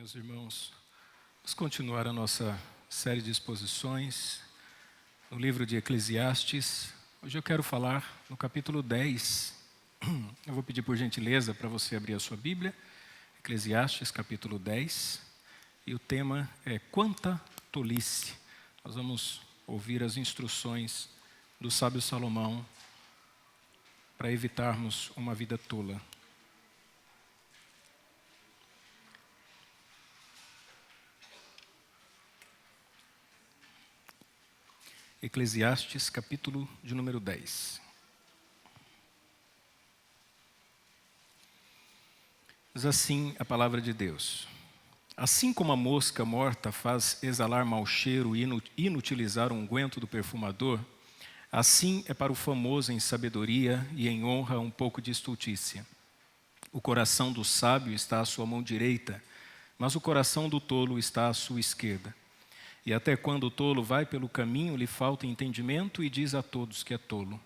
Meus irmãos, vamos continuar a nossa série de exposições no livro de Eclesiastes. Hoje eu quero falar no capítulo 10. Eu vou pedir por gentileza para você abrir a sua Bíblia, Eclesiastes capítulo 10, e o tema é Quanta Tolice. Nós vamos ouvir as instruções do sábio Salomão para evitarmos uma vida tola. Eclesiastes, capítulo de número 10. Diz assim a palavra de Deus: assim como a mosca morta faz exalar mau cheiro e inutilizar o unguento do perfumador, assim é para o famoso em sabedoria e em honra um pouco de estultícia. O coração do sábio está à sua mão direita, mas o coração do tolo está à sua esquerda. E até quando o tolo vai pelo caminho, lhe falta entendimento e diz a todos que é tolo.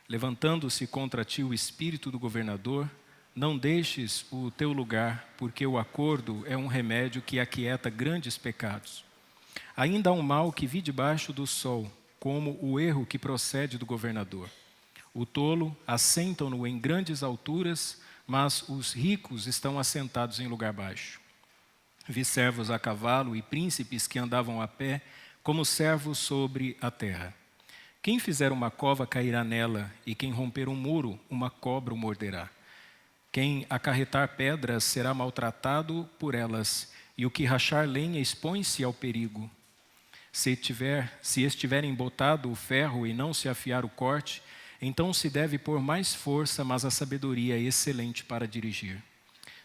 Levantando-se contra ti o espírito do governador, não deixes o teu lugar, porque o acordo é um remédio que aquieta grandes pecados. Ainda há um mal que vi debaixo do sol, como o erro que procede do governador. O tolo assentam-no em grandes alturas, mas os ricos estão assentados em lugar baixo. Vi servos a cavalo e príncipes que andavam a pé, como servos sobre a terra. Quem fizer uma cova cairá nela, e quem romper um muro, uma cobra o morderá. Quem acarretar pedras será maltratado por elas, e o que rachar lenha expõe-se ao perigo. Se estiver embotado o ferro e não se afiar o corte, então se deve pôr mais força, mas a sabedoria é excelente para dirigir.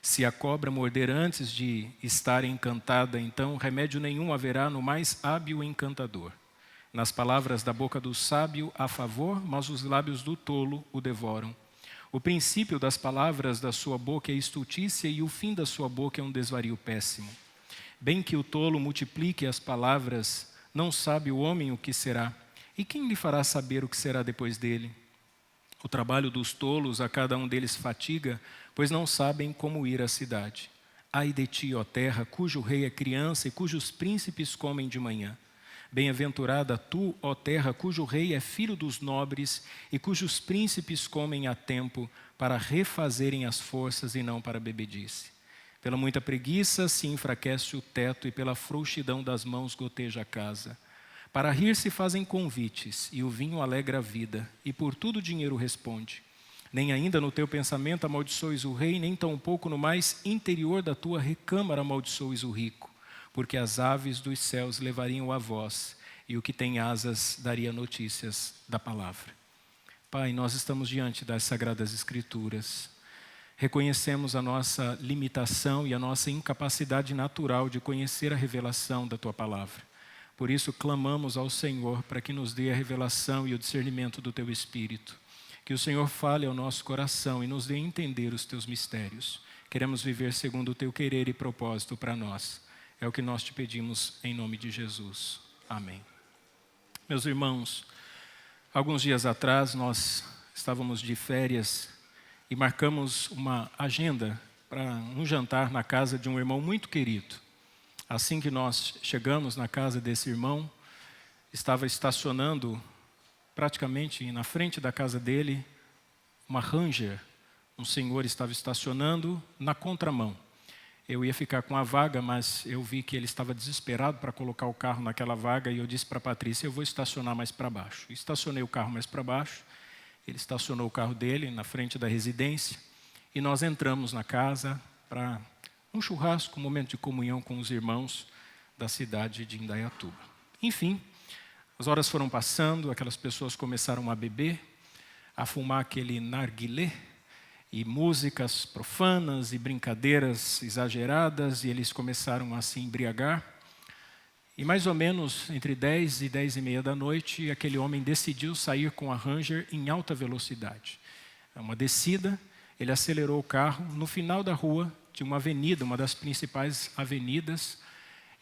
Se a cobra morder antes de estar encantada, então remédio nenhum haverá no mais hábil encantador. Nas palavras da boca do sábio há favor, mas os lábios do tolo o devoram. O princípio das palavras da sua boca é estultícia e o fim da sua boca é um desvario péssimo. Bem que o tolo multiplique as palavras, não sabe o homem o que será. E quem lhe fará saber o que será depois dele? O trabalho dos tolos a cada um deles fatiga, pois não sabem como ir à cidade. Ai de ti, ó terra, cujo rei é criança e cujos príncipes comem de manhã. Bem-aventurada tu, ó terra, cujo rei é filho dos nobres e cujos príncipes comem a tempo para refazerem as forças e não para bebedice. Pela muita preguiça se enfraquece o teto e pela frouxidão das mãos goteja a casa. Para rir se fazem convites, e o vinho alegra a vida, e por tudo o dinheiro responde. Nem ainda no teu pensamento amaldiçoes o rei, nem tampouco no mais interior da tua recâmara amaldiçoes o rico, porque as aves dos céus levariam a voz, e o que tem asas daria notícias da palavra. Pai, nós estamos diante das Sagradas Escrituras. Reconhecemos a nossa limitação e a nossa incapacidade natural de conhecer a revelação da tua palavra. Por isso, clamamos ao Senhor para que nos dê a revelação e o discernimento do Teu Espírito. Que o Senhor fale ao nosso coração e nos dê a entender os Teus mistérios. Queremos viver segundo o Teu querer e propósito para nós. É o que nós te pedimos em nome de Jesus. Amém. Meus irmãos, alguns dias atrás nós estávamos de férias e marcamos uma agenda para um jantar na casa de um irmão muito querido. Assim que nós chegamos na casa desse irmão, estava estacionando praticamente na frente da casa dele uma Ranger. Um senhor estava estacionando na contramão. Eu ia ficar com a vaga, mas eu vi que ele estava desesperado para colocar o carro naquela vaga e eu disse para a Patrícia, eu vou estacionar mais para baixo. Estacionei o carro mais para baixo, ele estacionou o carro dele na frente da residência e nós entramos na casa para um churrasco, um momento de comunhão com os irmãos da cidade de Indaiatuba. Enfim, as horas foram passando, aquelas pessoas começaram a beber, a fumar aquele narguilé, e músicas profanas e brincadeiras exageradas, e eles começaram a se embriagar. E mais ou menos entre 10 e 10 e meia da noite, aquele homem decidiu sair com a Ranger em alta velocidade. É uma descida, ele acelerou o carro, no final da rua, de uma avenida, uma das principais avenidas,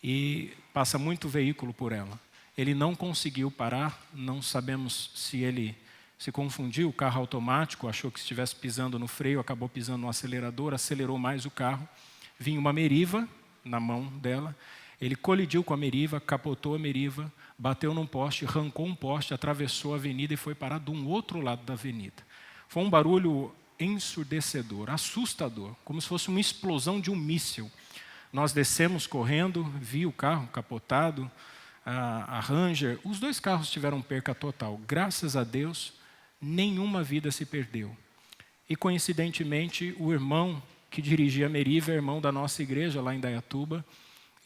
e passa muito veículo por ela. Ele não conseguiu parar, não sabemos se ele se confundiu, o carro automático, achou que estivesse pisando no freio, acabou pisando no acelerador, acelerou mais o carro. Vinha uma Meriva, na mão dela. Ele colidiu com a Meriva, capotou a Meriva, bateu num poste, arrancou um poste, atravessou a avenida e foi parar de um outro lado da avenida. Foi um barulho ensurdecedor, assustador, como se fosse uma explosão de um míssil. Nós descemos correndo, vi o carro capotado, a Ranger, os 2 carros tiveram perca total. Graças a Deus, nenhuma vida se perdeu. E coincidentemente, o irmão que dirigia a Meriva é irmão da nossa igreja lá em Indaiatuba,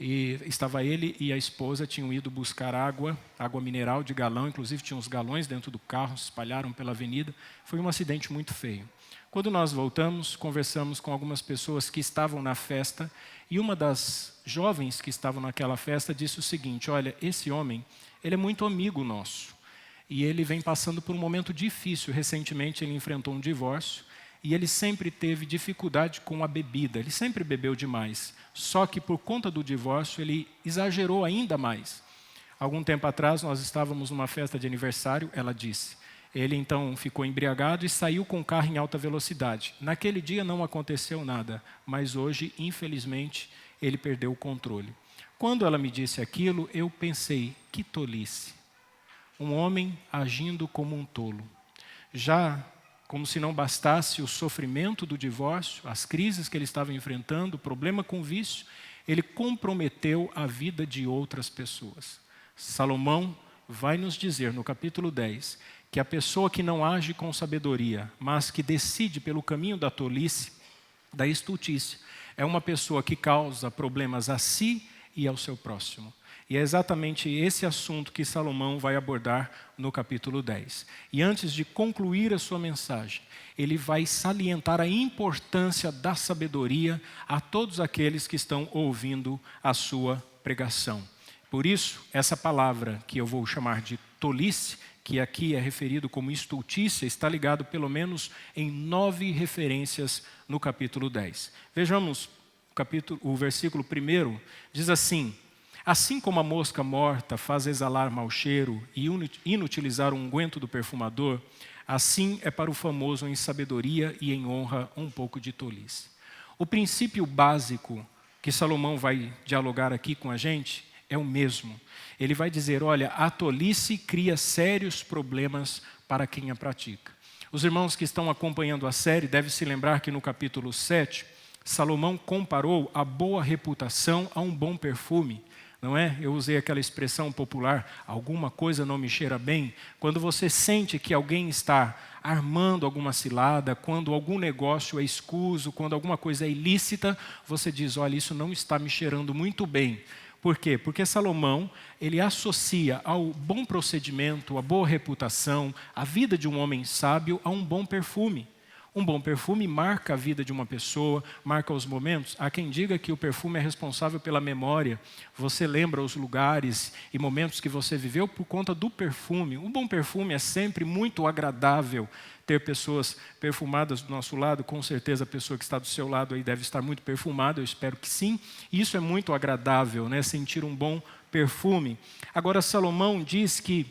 e estava ele e a esposa, tinham ido buscar água mineral de galão, inclusive tinham uns galões dentro do carro, se espalharam pela avenida. Foi um acidente muito feio. Quando nós voltamos, conversamos com algumas pessoas que estavam na festa, e uma das jovens que estavam naquela festa disse o seguinte: olha, esse homem, ele é muito amigo nosso, e ele vem passando por um momento difícil. Recentemente ele enfrentou um divórcio, e ele sempre teve dificuldade com a bebida, ele sempre bebeu demais, só que por conta do divórcio ele exagerou ainda mais. Algum tempo atrás nós estávamos numa festa de aniversário, ela disse. Ele então ficou embriagado e saiu com o carro em alta velocidade. Naquele dia não aconteceu nada, mas hoje, infelizmente, ele perdeu o controle. Quando ela me disse aquilo, eu pensei, que tolice. Um homem agindo como um tolo. Já como se não bastasse o sofrimento do divórcio, as crises que ele estava enfrentando, o problema com o vício, ele comprometeu a vida de outras pessoas. Salomão vai nos dizer no capítulo 10 que a pessoa que não age com sabedoria, mas que decide pelo caminho da tolice, da estultícia, é uma pessoa que causa problemas a si e ao seu próximo. E é exatamente esse assunto que Salomão vai abordar no capítulo 10. E antes de concluir a sua mensagem, ele vai salientar a importância da sabedoria a todos aqueles que estão ouvindo a sua pregação. Por isso, essa palavra que eu vou chamar de tolice, que aqui é referido como estultícia, está ligado pelo menos em 9 referências no capítulo 10. Vejamos o versículo 1, diz assim: assim como a mosca morta faz exalar mau cheiro e inutilizar o unguento do perfumador, assim é para o famoso em sabedoria e em honra um pouco de tolice. O princípio básico que Salomão vai dialogar aqui com a gente é o mesmo. Ele vai dizer, olha, a tolice cria sérios problemas para quem a pratica. Os irmãos que estão acompanhando a série devem se lembrar que no capítulo 7, Salomão comparou a boa reputação a um bom perfume. Não é? Eu usei aquela expressão popular, alguma coisa não me cheira bem. Quando você sente que alguém está armando alguma cilada, quando algum negócio é escuso, quando alguma coisa é ilícita, você diz, olha, isso não está me cheirando muito bem. Por quê? Porque Salomão, ele associa ao bom procedimento, a boa reputação, a vida de um homem sábio a um bom perfume. Um bom perfume marca a vida de uma pessoa, marca os momentos. Há quem diga que o perfume é responsável pela memória. Você lembra os lugares e momentos que você viveu por conta do perfume. Um bom perfume é sempre muito agradável. Ter pessoas perfumadas do nosso lado, com certeza a pessoa que está do seu lado aí deve estar muito perfumada, eu espero que sim. E isso é muito agradável, né? Sentir um bom perfume. Agora, Salomão diz que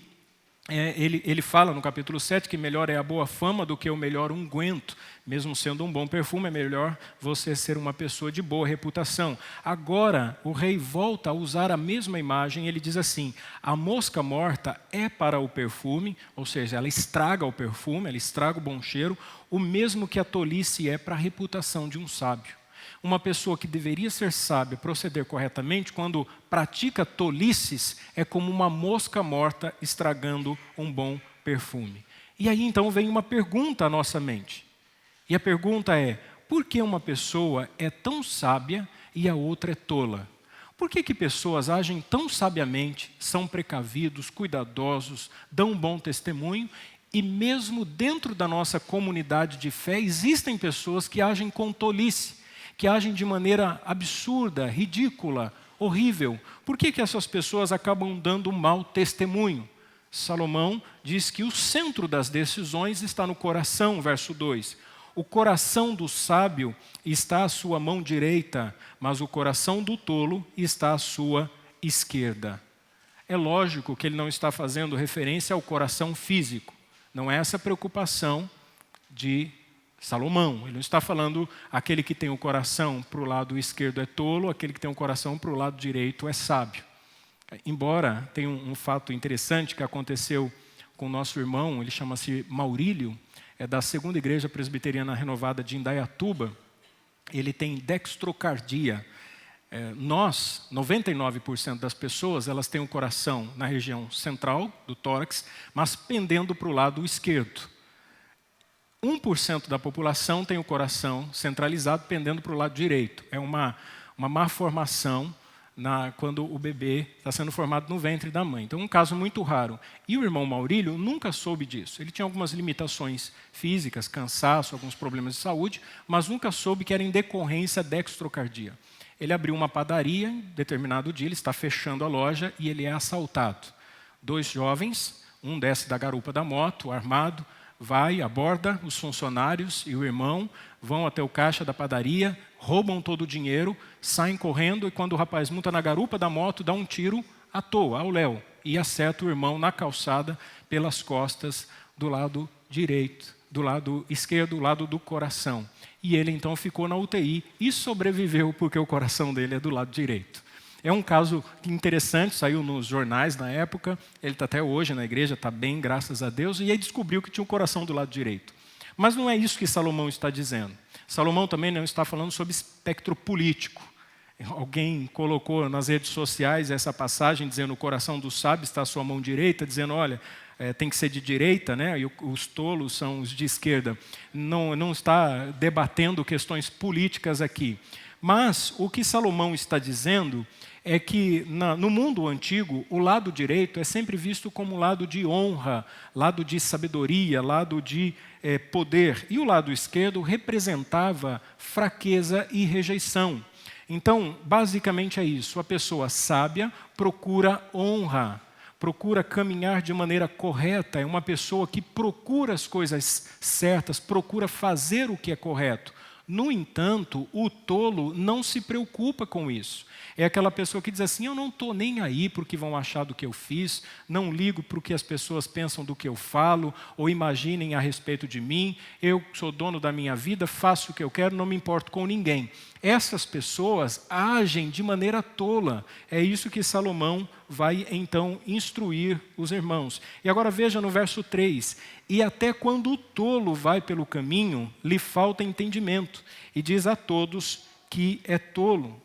ele fala no capítulo 7 que melhor é a boa fama do que o melhor unguento. Mesmo sendo um bom perfume, é melhor você ser uma pessoa de boa reputação. Agora, o rei volta a usar a mesma imagem, ele diz assim, a mosca morta é para o perfume, ou seja, ela estraga o perfume, ela estraga o bom cheiro, o mesmo que a tolice é para a reputação de um sábio. Uma pessoa que deveria ser sábia, proceder corretamente, quando pratica tolices, é como uma mosca morta estragando um bom perfume. E aí então vem uma pergunta à nossa mente. E a pergunta é, por que uma pessoa é tão sábia e a outra é tola? Por que pessoas agem tão sabiamente, são precavidos, cuidadosos, dão um bom testemunho, e mesmo dentro da nossa comunidade de fé, existem pessoas que agem com tolice, que agem de maneira absurda, ridícula, horrível. Por que essas pessoas acabam dando um mau testemunho? Salomão diz que o centro das decisões está no coração, verso 2. O coração do sábio está à sua mão direita, mas o coração do tolo está à sua esquerda. É lógico que ele não está fazendo referência ao coração físico. Não é essa a preocupação de Salomão. Ele não está falando aquele que tem o coração para o lado esquerdo é tolo, aquele que tem o coração para o lado direito é sábio. Embora tenha um fato interessante que aconteceu com o nosso irmão, ele chama-se Maurílio, é da Segunda Igreja Presbiteriana Renovada de Indaiatuba. Ele tem dextrocardia. Nós, 99% das pessoas, elas têm o coração na região central do tórax, mas pendendo para o lado esquerdo. 1% da população tem o coração centralizado, pendendo para o lado direito. É uma má formação quando o bebê está sendo formado no ventre da mãe. Então, um caso muito raro. E o irmão Maurílio nunca soube disso. Ele tinha algumas limitações físicas, cansaço, alguns problemas de saúde, mas nunca soube que era em decorrência dextrocardia. Ele abriu uma padaria, em determinado dia, ele está fechando a loja e ele é assaltado. 2 jovens, um desce da garupa da moto, armado, vai, aborda os funcionários e o irmão, vão até o caixa da padaria, roubam todo o dinheiro, saem correndo e quando o rapaz monta na garupa da moto, dá um tiro à toa, ao léu, e acerta o irmão na calçada pelas costas do lado direito, do lado esquerdo, do lado do coração. E ele então ficou na UTI e sobreviveu porque o coração dele é do lado direito. É um caso interessante, saiu nos jornais na época, ele está até hoje na igreja, está bem, graças a Deus, e aí descobriu que tinha o coração do lado direito. Mas não é isso que Salomão está dizendo. Salomão também não está falando sobre espectro político. Alguém colocou nas redes sociais essa passagem dizendo o coração do sábio está à sua mão direita, dizendo, olha, tem que ser de direita, né? E os tolos são os de esquerda. Não está debatendo questões políticas aqui. Mas o que Salomão está dizendo é que no mundo antigo, o lado direito é sempre visto como lado de honra, lado de sabedoria, lado de poder. E o lado esquerdo representava fraqueza e rejeição. Então, basicamente é isso. A pessoa sábia procura honra, procura caminhar de maneira correta. É uma pessoa que procura as coisas certas, procura fazer o que é correto. No entanto, o tolo não se preocupa com isso. É aquela pessoa que diz assim, eu não estou nem aí para o que vão achar do que eu fiz, não ligo para o que as pessoas pensam do que eu falo, ou imaginem a respeito de mim, eu sou dono da minha vida, faço o que eu quero, não me importo com ninguém. Essas pessoas agem de maneira tola. É isso que Salomão vai então instruir os irmãos. E agora veja no verso 3, e até quando o tolo vai pelo caminho, lhe falta entendimento, e diz a todos que é tolo.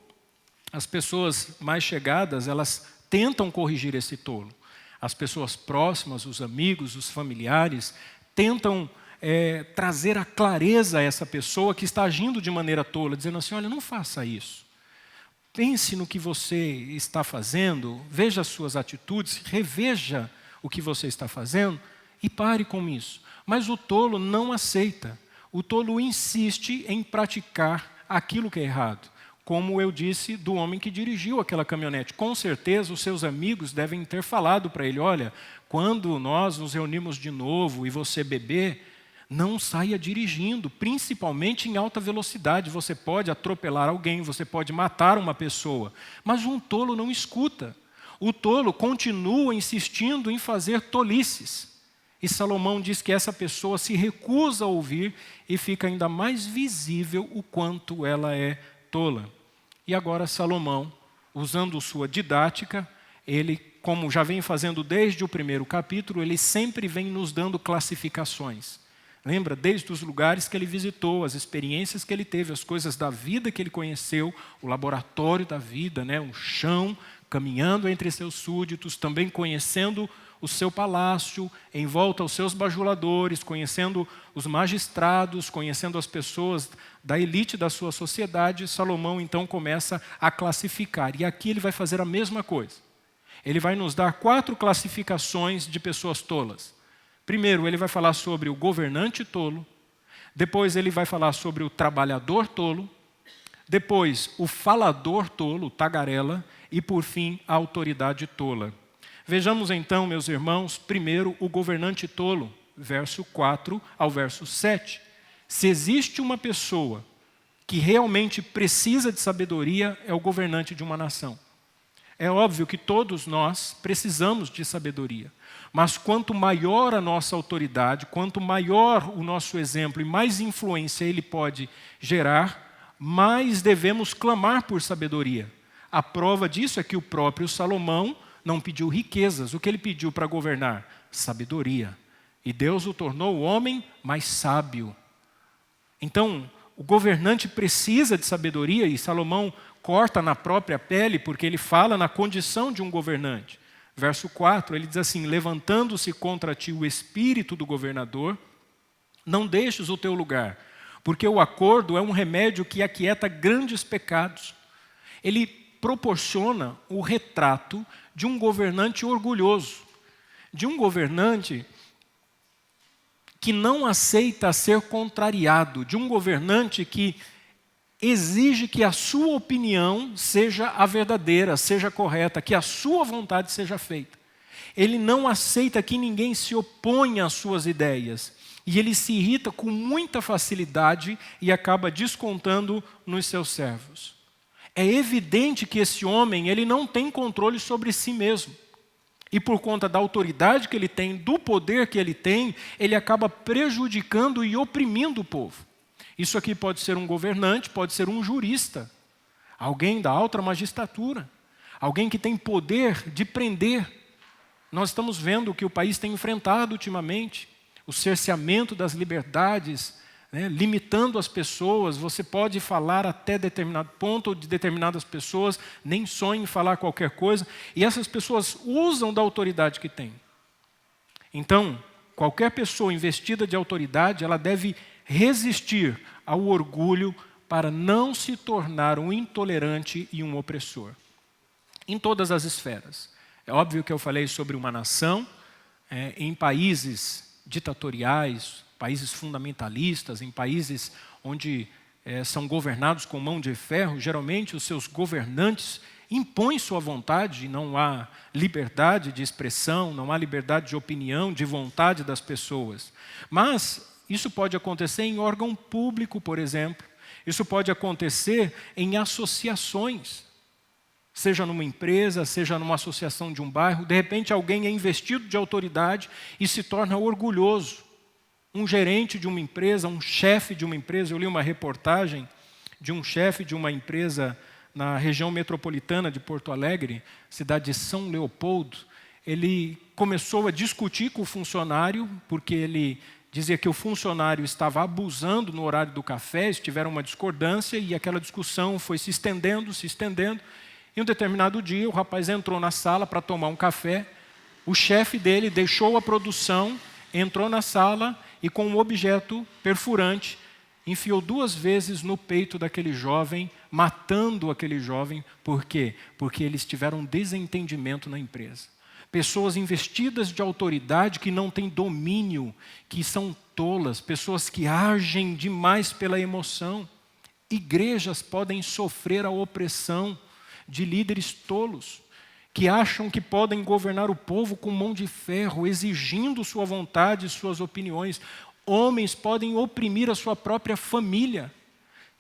As pessoas mais chegadas, elas tentam corrigir esse tolo. As pessoas próximas, os amigos, os familiares, tentam trazer a clareza a essa pessoa que está agindo de maneira tola, dizendo assim, olha, não faça isso. Pense no que você está fazendo, veja as suas atitudes, reveja o que você está fazendo e pare com isso. Mas o tolo não aceita. O tolo insiste em praticar aquilo que é errado. Como eu disse do homem que dirigiu aquela caminhonete. Com certeza os seus amigos devem ter falado para ele, olha, quando nós nos reunimos de novo e você beber, não saia dirigindo, principalmente em alta velocidade. Você pode atropelar alguém, você pode matar uma pessoa. Mas um tolo não escuta. O tolo continua insistindo em fazer tolices. E Salomão diz que essa pessoa se recusa a ouvir e fica ainda mais visível o quanto ela é tola. E agora Salomão, usando sua didática, ele, como já vem fazendo desde o primeiro capítulo, ele sempre vem nos dando classificações. Lembra? Desde os lugares que ele visitou, as experiências que ele teve, as coisas da vida que ele conheceu, o laboratório da vida, né? O chão, caminhando entre seus súditos, também conhecendo o seu palácio, em volta aos seus bajuladores, conhecendo os magistrados, conhecendo as pessoas da elite da sua sociedade. Salomão então começa a classificar. E aqui ele vai fazer a mesma coisa. Ele vai nos dar 4 classificações de pessoas tolas. Primeiro, ele vai falar sobre o governante tolo. Depois, ele vai falar sobre o trabalhador tolo. Depois, o falador tolo, o tagarela. E, por fim, a autoridade tola. Vejamos então, meus irmãos, primeiro o governante tolo, verso 4 ao verso 7. Se existe uma pessoa que realmente precisa de sabedoria, é o governante de uma nação. É óbvio que todos nós precisamos de sabedoria. Mas quanto maior a nossa autoridade, quanto maior o nosso exemplo e mais influência ele pode gerar, mais devemos clamar por sabedoria. A prova disso é que o próprio Salomão não pediu riquezas. O que ele pediu para governar? Sabedoria. E Deus o tornou o homem mais sábio. Então, o governante precisa de sabedoria, e Salomão corta na própria pele, porque ele fala na condição de um governante. Verso 4, ele diz assim: levantando-se contra ti o espírito do governador, não deixes o teu lugar, porque o acordo é um remédio que aquieta grandes pecados. Ele proporciona o retrato de um governante orgulhoso, de um governante que não aceita ser contrariado, de um governante que exige que a sua opinião seja a verdadeira, seja correta, que a sua vontade seja feita. Ele não aceita que ninguém se oponha às suas ideias. E ele se irrita com muita facilidade e acaba descontando nos seus servos. É evidente que esse homem ele não tem controle sobre si mesmo. E por conta da autoridade que ele tem, do poder que ele acaba prejudicando e oprimindo o povo. Isso aqui pode ser um governante, pode ser um jurista, alguém da alta magistratura, alguém que tem poder de prender. Nós estamos vendo o que o país tem enfrentado ultimamente, o cerceamento das liberdades, limitando as pessoas. Você pode falar até determinado ponto de determinadas pessoas, nem sonhe em falar qualquer coisa, e essas pessoas usam da autoridade que têm. Então, qualquer pessoa investida de autoridade, ela deve resistir ao orgulho para não se tornar um intolerante e um opressor. Em todas as esferas. É óbvio que eu falei sobre uma nação, em países ditatoriais, países fundamentalistas, em países onde são governados com mão de ferro, geralmente os seus governantes impõem sua vontade, não há liberdade de expressão, não há liberdade de opinião, de vontade das pessoas. Mas isso pode acontecer em órgão público, por exemplo. Isso pode acontecer em associações. Seja numa empresa, seja numa associação de um bairro. De repente alguém é investido de autoridade e se torna orgulhoso. Um gerente de uma empresa, um chefe de uma empresa. Eu li uma reportagem de um chefe de uma empresa na região metropolitana de Porto Alegre, cidade de São Leopoldo. Ele começou a discutir com o funcionário, porque ele dizia que o funcionário estava abusando no horário do café, eles tiveram uma discordância e aquela discussão foi se estendendo. Em um determinado dia, o rapaz entrou na sala para tomar um café, o chefe dele deixou a produção, entrou na sala e com um objeto perfurante, enfiou 2 vezes no peito daquele jovem, matando aquele jovem. Por quê? Porque eles tiveram um desentendimento na empresa. Pessoas investidas de autoridade que não têm domínio, que são tolas, pessoas que agem demais pela emoção. Igrejas podem sofrer a opressão de líderes tolos, que acham que podem governar o povo com mão de ferro, exigindo sua vontade e suas opiniões. Homens podem oprimir a sua própria família.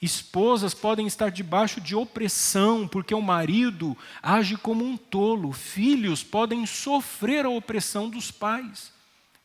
Esposas podem estar debaixo de opressão, porque o marido age como um tolo. Filhos podem sofrer a opressão dos pais.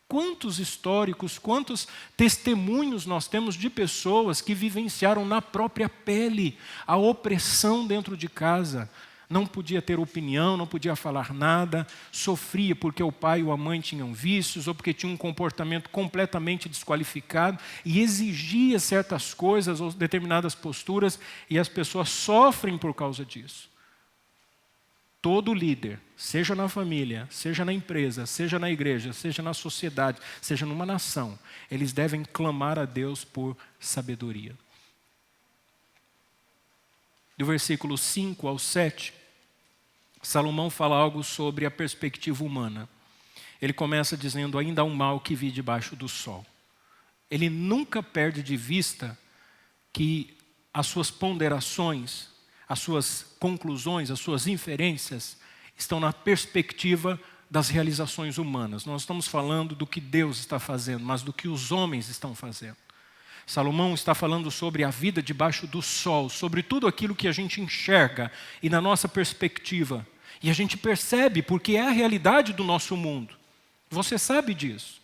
Quantos históricos, quantos testemunhos nós temos de pessoas que vivenciaram na própria pele a opressão dentro de casa. Não podia ter opinião, não podia falar nada, sofria porque o pai ou a mãe tinham vícios, ou porque tinha um comportamento completamente desqualificado, e exigia certas coisas ou determinadas posturas, e as pessoas sofrem por causa disso. Todo líder, seja na família, seja na empresa, seja na igreja, seja na sociedade, seja numa nação, eles devem clamar a Deus por sabedoria. Do versículo 5 ao 7, Salomão fala algo sobre a perspectiva humana. Ele começa dizendo: ainda há um mal que vi debaixo do sol. Ele nunca perde de vista que as suas ponderações, as suas conclusões, as suas inferências estão na perspectiva das realizações humanas. Nós estamos falando do que Deus está fazendo, mas do que os homens estão fazendo. Salomão está falando sobre a vida debaixo do sol, sobre tudo aquilo que a gente enxerga e na nossa perspectiva. E a gente percebe porque é a realidade do nosso mundo. Você sabe disso.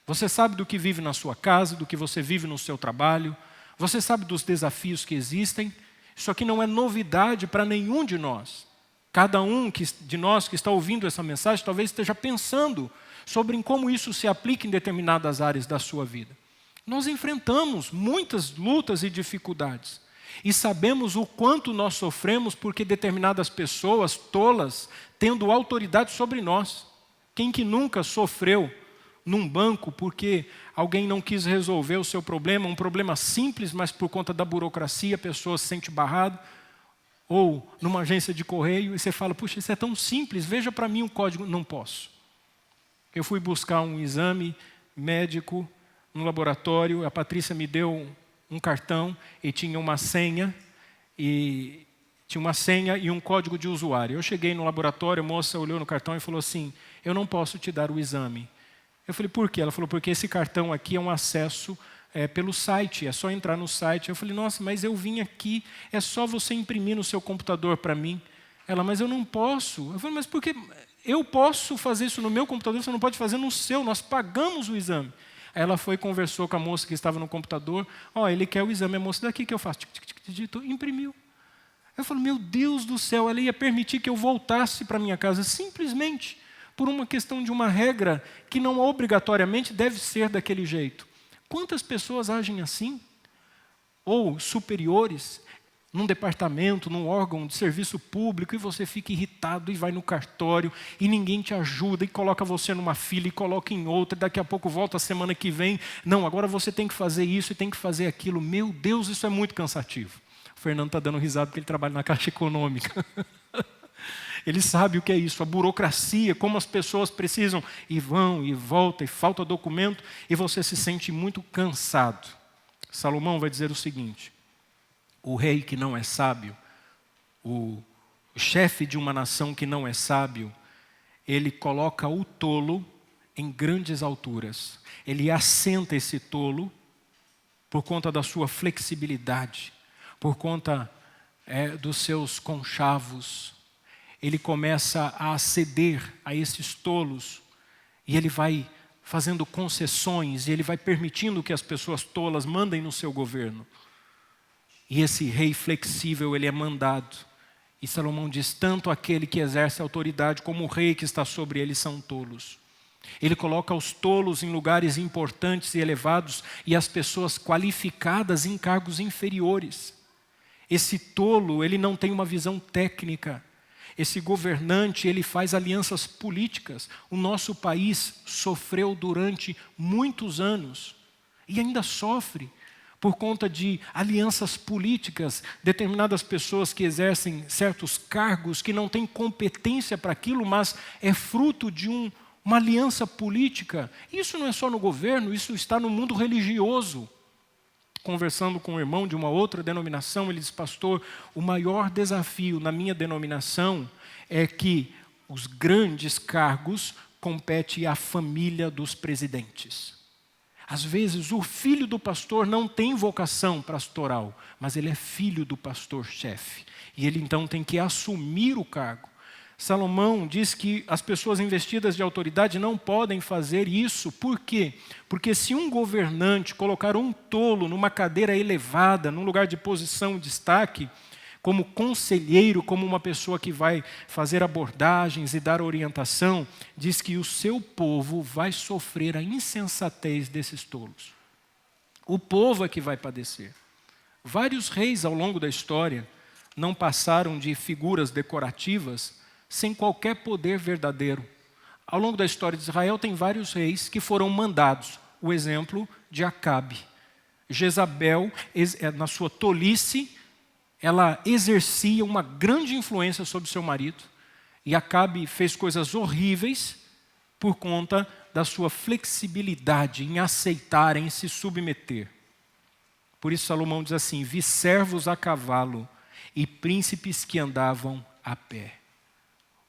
Você sabe do que vive na sua casa, do que você vive no seu trabalho. Você sabe dos desafios que existem. Isso aqui não é novidade para nenhum de nós. Cada um de nós que está ouvindo essa mensagem talvez esteja pensando sobre como isso se aplica em determinadas áreas da sua vida. Nós enfrentamos muitas lutas e dificuldades. E sabemos o quanto nós sofremos porque determinadas pessoas tolas tendo autoridade sobre nós. Quem que nunca sofreu num banco porque alguém não quis resolver o seu problema, um problema simples, mas por conta da burocracia a pessoa se sente barrada? Ou numa agência de correio e você fala, puxa, isso é tão simples, veja para mim um código. Não posso. Eu fui buscar um exame médico no laboratório, a Patrícia me deu um cartão e tinha uma senha e um código de usuário. Eu cheguei no laboratório, a moça olhou no cartão e falou assim, eu não posso te dar o exame. Eu falei, por quê? Ela falou, porque esse cartão aqui é um acesso pelo site, é só entrar no site. Eu falei, nossa, mas eu vim aqui, é só você imprimir no seu computador para mim. Ela, mas eu não posso. Eu falei, mas por que? Eu posso fazer isso no meu computador, você não pode fazer no seu, nós pagamos o exame. Aí ela foi e conversou com a moça que estava no computador, ele quer o exame, a moça, daqui que eu faço, digitou, imprimiu. Eu falei, meu Deus do céu, ela ia permitir que eu voltasse para minha casa, simplesmente por uma questão de uma regra que não obrigatoriamente deve ser daquele jeito. Quantas pessoas agem assim? Ou superiores, num departamento, num órgão de serviço público, e você fica irritado e vai no cartório, e ninguém te ajuda, e coloca você numa fila, e coloca em outra, e daqui a pouco volta a semana que vem. Não, agora você tem que fazer isso e tem que fazer aquilo. Meu Deus, isso é muito cansativo. O Fernando está dando risada porque ele trabalha na Caixa Econômica. Ele sabe o que é isso, a burocracia, como as pessoas precisam e vão e voltam, e falta documento, e você se sente muito cansado. Salomão vai dizer o seguinte, o rei que não é sábio, o chefe de uma nação que não é sábio, ele coloca o tolo em grandes alturas. Ele assenta esse tolo por conta da sua flexibilidade, por conta dos seus conchavos. Ele começa a ceder a esses tolos e ele vai fazendo concessões e ele vai permitindo que as pessoas tolas mandem no seu governo. E esse rei flexível, ele é mandado. E Salomão diz, tanto aquele que exerce autoridade como o rei que está sobre ele são tolos. Ele coloca os tolos em lugares importantes e elevados e as pessoas qualificadas em cargos inferiores. Esse tolo, ele não tem uma visão técnica. Esse governante, ele faz alianças políticas. O nosso país sofreu durante muitos anos e ainda sofre por conta de alianças políticas, determinadas pessoas que exercem certos cargos que não têm competência para aquilo, mas é fruto de uma aliança política. Isso não é só no governo, isso está no mundo religioso. Conversando com um irmão de uma outra denominação, ele disse, pastor, o maior desafio na minha denominação é que os grandes cargos competem à família dos presidentes. Às vezes o filho do pastor não tem vocação pastoral, mas ele é filho do pastor-chefe. E ele então tem que assumir o cargo. Salomão diz que as pessoas investidas de autoridade não podem fazer isso. Por quê? Porque se um governante colocar um tolo numa cadeira elevada, num lugar de posição e destaque, como conselheiro, como uma pessoa que vai fazer abordagens e dar orientação, diz que o seu povo vai sofrer a insensatez desses tolos. O povo é que vai padecer. Vários reis ao longo da história não passaram de figuras decorativas sem qualquer poder verdadeiro. Ao longo da história de Israel tem vários reis que foram mandados. O exemplo de Acabe. Jezabel, na sua tolice, ela exercia uma grande influência sobre seu marido. E Acabe fez coisas horríveis por conta da sua flexibilidade em aceitar, em se submeter. Por isso Salomão diz assim, vi servos a cavalo e príncipes que andavam a pé.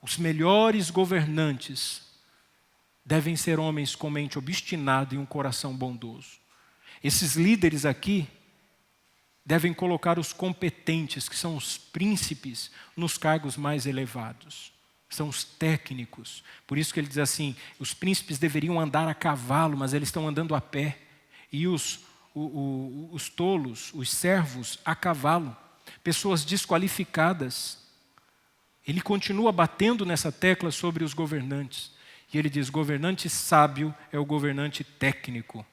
Os melhores governantes devem ser homens com mente obstinada e um coração bondoso. Esses líderes aqui devem colocar os competentes, que são os príncipes, nos cargos mais elevados. são os técnicos. Por isso que ele diz assim, os príncipes deveriam andar a cavalo, mas eles estão andando a pé. E os tolos, os servos a cavalo, pessoas desqualificadas. Ele continua batendo nessa tecla sobre os governantes. E ele diz, governante sábio é o governante técnico.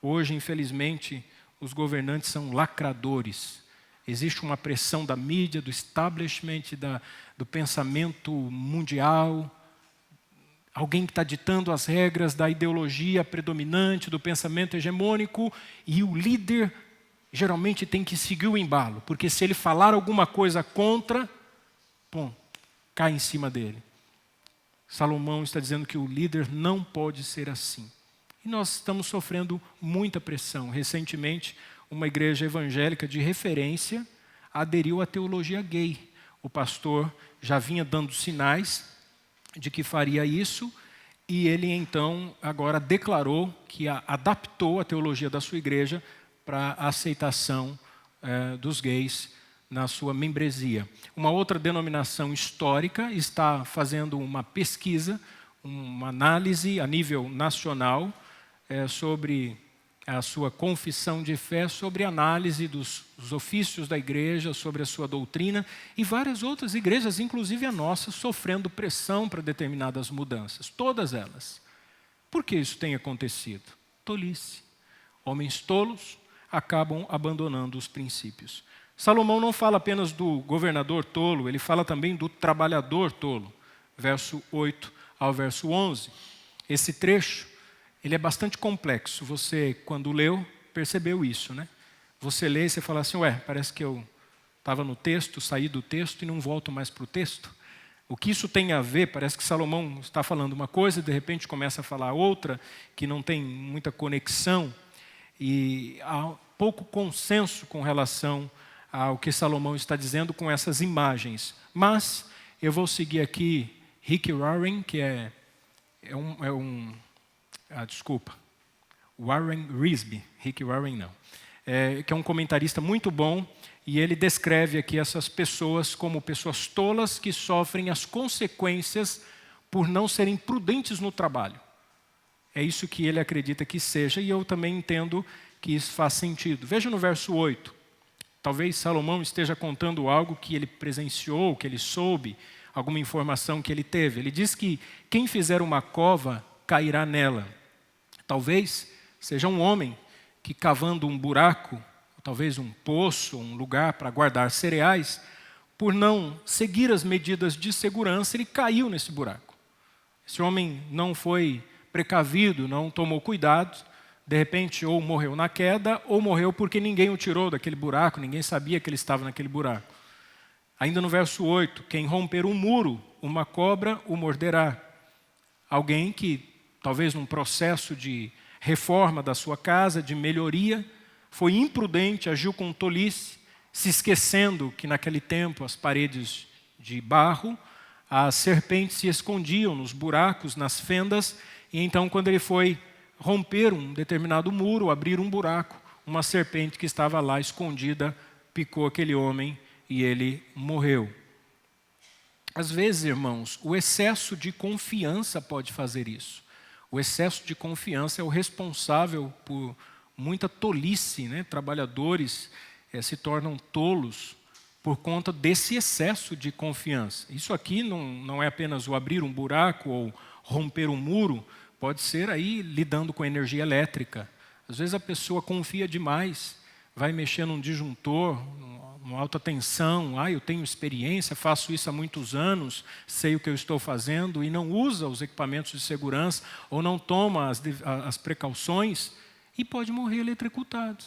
Hoje, infelizmente, os governantes são lacradores. Existe uma pressão da mídia, do establishment, do pensamento mundial. Alguém que está ditando as regras da ideologia predominante, do pensamento hegemônico, e o líder geralmente tem que seguir o embalo, porque se ele falar alguma coisa contra, cai em cima dele. Salomão está dizendo que o líder não pode ser assim. E nós estamos sofrendo muita pressão. Recentemente, uma igreja evangélica de referência aderiu à teologia gay. O pastor já vinha dando sinais de que faria isso, e ele então agora declarou que adaptou a teologia da sua igreja para a aceitação dos gays na sua membresia. Uma outra denominação histórica está fazendo uma pesquisa, uma análise a nível nacional sobre a sua confissão de fé, sobre a análise dos ofícios da igreja, sobre a sua doutrina, e várias outras igrejas, inclusive a nossa, sofrendo pressão para determinadas mudanças, todas elas. Por que isso tem acontecido? Tolice. Homens tolos acabam abandonando os princípios. Salomão não fala apenas do governador tolo, ele fala também do trabalhador tolo. Verso 8 ao verso 11. Esse trecho, ele é bastante complexo. Você, quando leu, percebeu isso, né? Você lê e você fala assim, parece que eu estava no texto, saí do texto e não volto mais para o texto. O que isso tem a ver? Parece que Salomão está falando uma coisa e de repente começa a falar outra, que não tem muita conexão. E há pouco consenso com relação ao que Salomão está dizendo com essas imagens. Mas eu vou seguir aqui Rick Warren, que Warren Risby, Rick Warren não, que é um comentarista muito bom, e ele descreve aqui essas pessoas como pessoas tolas que sofrem as consequências por não serem prudentes no trabalho. É isso que ele acredita que seja, e eu também entendo que isso faz sentido. Veja no verso 8. Talvez Salomão esteja contando algo que ele presenciou, que ele soube, alguma informação que ele teve. Ele diz que quem fizer uma cova cairá nela. Talvez seja um homem que, cavando um buraco, talvez um poço, um lugar para guardar cereais, por não seguir as medidas de segurança, ele caiu nesse buraco. Esse homem não foi precavido, não tomou cuidado, de repente ou morreu na queda, ou morreu porque ninguém o tirou daquele buraco, ninguém sabia que ele estava naquele buraco. Ainda no verso 8, quem romper um muro, uma cobra o morderá. Alguém que, talvez num processo de reforma da sua casa, de melhoria, foi imprudente, agiu com tolice, se esquecendo que naquele tempo as paredes de barro, as serpentes se escondiam nos buracos, nas fendas, e então quando ele foi romper um determinado muro, abrir um buraco, uma serpente que estava lá escondida picou aquele homem e ele morreu. Às vezes, irmãos, o excesso de confiança pode fazer isso. O excesso de confiança é o responsável por muita tolice, né? Trabalhadores se tornam tolos por conta desse excesso de confiança. Isso aqui não é apenas o abrir um buraco ou romper um muro, pode ser aí lidando com energia elétrica. Às vezes a pessoa confia demais, vai mexer num disjuntor, numa alta tensão, eu tenho experiência, faço isso há muitos anos, sei o que eu estou fazendo, e não usa os equipamentos de segurança, ou não toma as precauções, e pode morrer eletrocutado.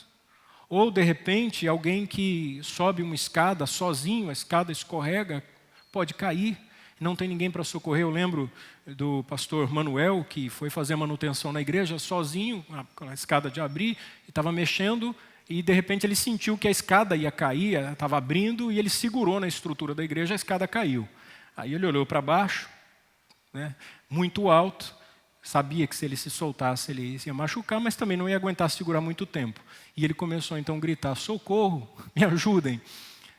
Ou, de repente, alguém que sobe uma escada sozinho, a escada escorrega, pode cair, não tem ninguém para socorrer. Eu lembro do pastor Manuel, que foi fazer manutenção na igreja sozinho, na escada de abrir, e estava mexendo, e de repente ele sentiu que a escada ia cair, estava abrindo, e ele segurou na estrutura da igreja, a escada caiu. Aí ele olhou para baixo, né, muito alto, sabia que se ele se soltasse ele ia machucar, mas também não ia aguentar segurar muito tempo. E ele começou então a gritar, socorro, me ajudem.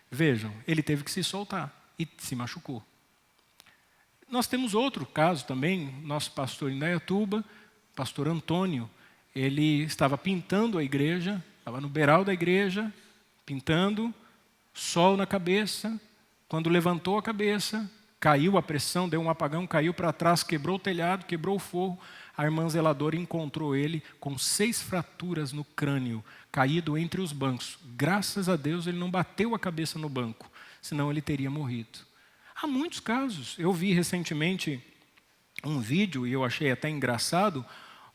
Vejam, ele teve que se soltar e se machucou. Nós temos outro caso também, nosso pastor em Indaiatuba, pastor Antônio, ele estava pintando a igreja, estava no beiral da igreja, pintando, sol na cabeça, quando levantou a cabeça, caiu a pressão, deu um apagão, caiu para trás, quebrou o telhado, quebrou o forro. A irmã zeladora encontrou ele com 6 fraturas no crânio, caído entre os bancos. Graças a Deus ele não bateu a cabeça no banco, senão ele teria morrido. Há muitos casos. Eu vi recentemente um vídeo, e eu achei até engraçado,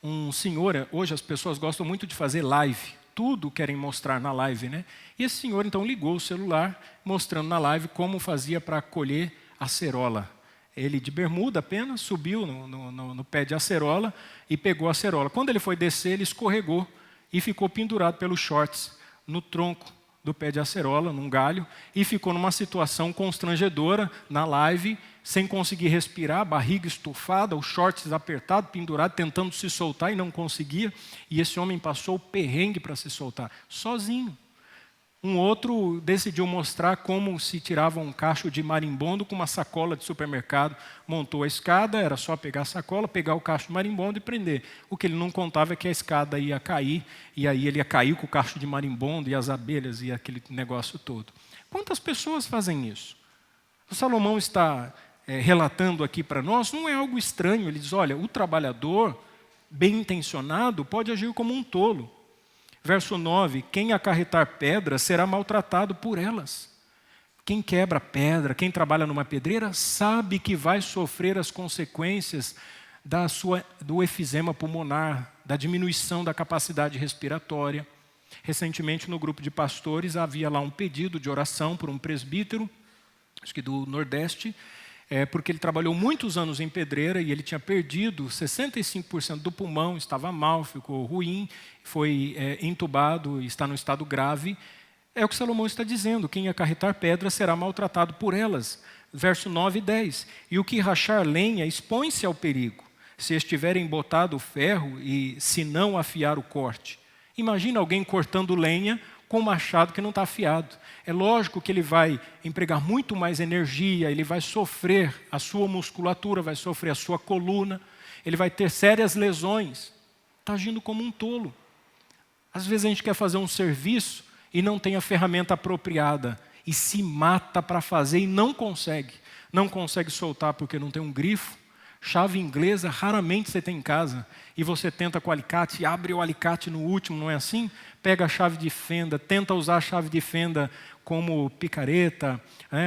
um senhor, hoje as pessoas gostam muito de fazer live, tudo querem mostrar na live, né? E esse senhor então ligou o celular, mostrando na live como fazia para colher acerola. Ele de bermuda apenas, subiu no pé de acerola e pegou a acerola. Quando ele foi descer, ele escorregou e ficou pendurado pelos shorts no tronco do pé de acerola, num galho, e ficou numa situação constrangedora na live, sem conseguir respirar, barriga estufada, os shorts apertados, pendurado, tentando se soltar e não conseguia. E esse homem passou o perrengue para se soltar, sozinho. Um outro decidiu mostrar como se tirava um cacho de marimbondo com uma sacola de supermercado. Montou a escada, era só pegar a sacola, pegar o cacho de marimbondo e prender. O que ele não contava é que a escada ia cair, e aí ele ia cair com o cacho de marimbondo e as abelhas e aquele negócio todo. Quantas pessoas fazem isso? O Salomão está relatando aqui para nós, não é algo estranho. Ele diz, olha, o trabalhador bem intencionado pode agir como um tolo. Verso 9, quem acarretar pedras será maltratado por elas. Quem quebra pedra, quem trabalha numa pedreira, sabe que vai sofrer as consequências do efizema pulmonar, da diminuição da capacidade respiratória. Recentemente, no grupo de pastores, havia lá um pedido de oração por um presbítero, acho que do Nordeste, porque ele trabalhou muitos anos em pedreira e ele tinha perdido 65% do pulmão, estava mal, ficou ruim, foi entubado e está no estado grave. É o que Salomão está dizendo, quem acarretar pedras será maltratado por elas. Verso 9 e 10. E o que rachar lenha expõe-se ao perigo, se estiver embotado o ferro e se não afiar o corte. Imagina alguém cortando lenha com um machado que não está afiado. É lógico que ele vai empregar muito mais energia, ele vai sofrer a sua musculatura, vai sofrer a sua coluna, ele vai ter sérias lesões. Está agindo como um tolo. Às vezes a gente quer fazer um serviço e não tem a ferramenta apropriada e se mata para fazer e não consegue. Não consegue soltar porque não tem um grifo. Chave inglesa, raramente você tem em casa. E você tenta com o alicate, abre o alicate no último, não é assim? Pega a chave de fenda, tenta usar a chave de fenda como picareta,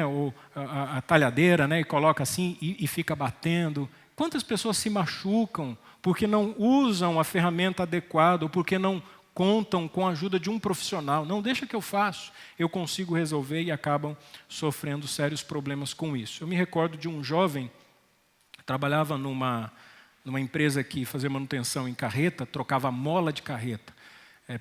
ou a talhadeira, e coloca assim e fica batendo. Quantas pessoas se machucam porque não usam a ferramenta adequada ou porque não contam com a ajuda de um profissional? Não, deixa que eu faço, eu consigo resolver, e acabam sofrendo sérios problemas com isso. Eu me recordo de um jovem trabalhava numa empresa que fazia manutenção em carreta, trocava mola de carreta,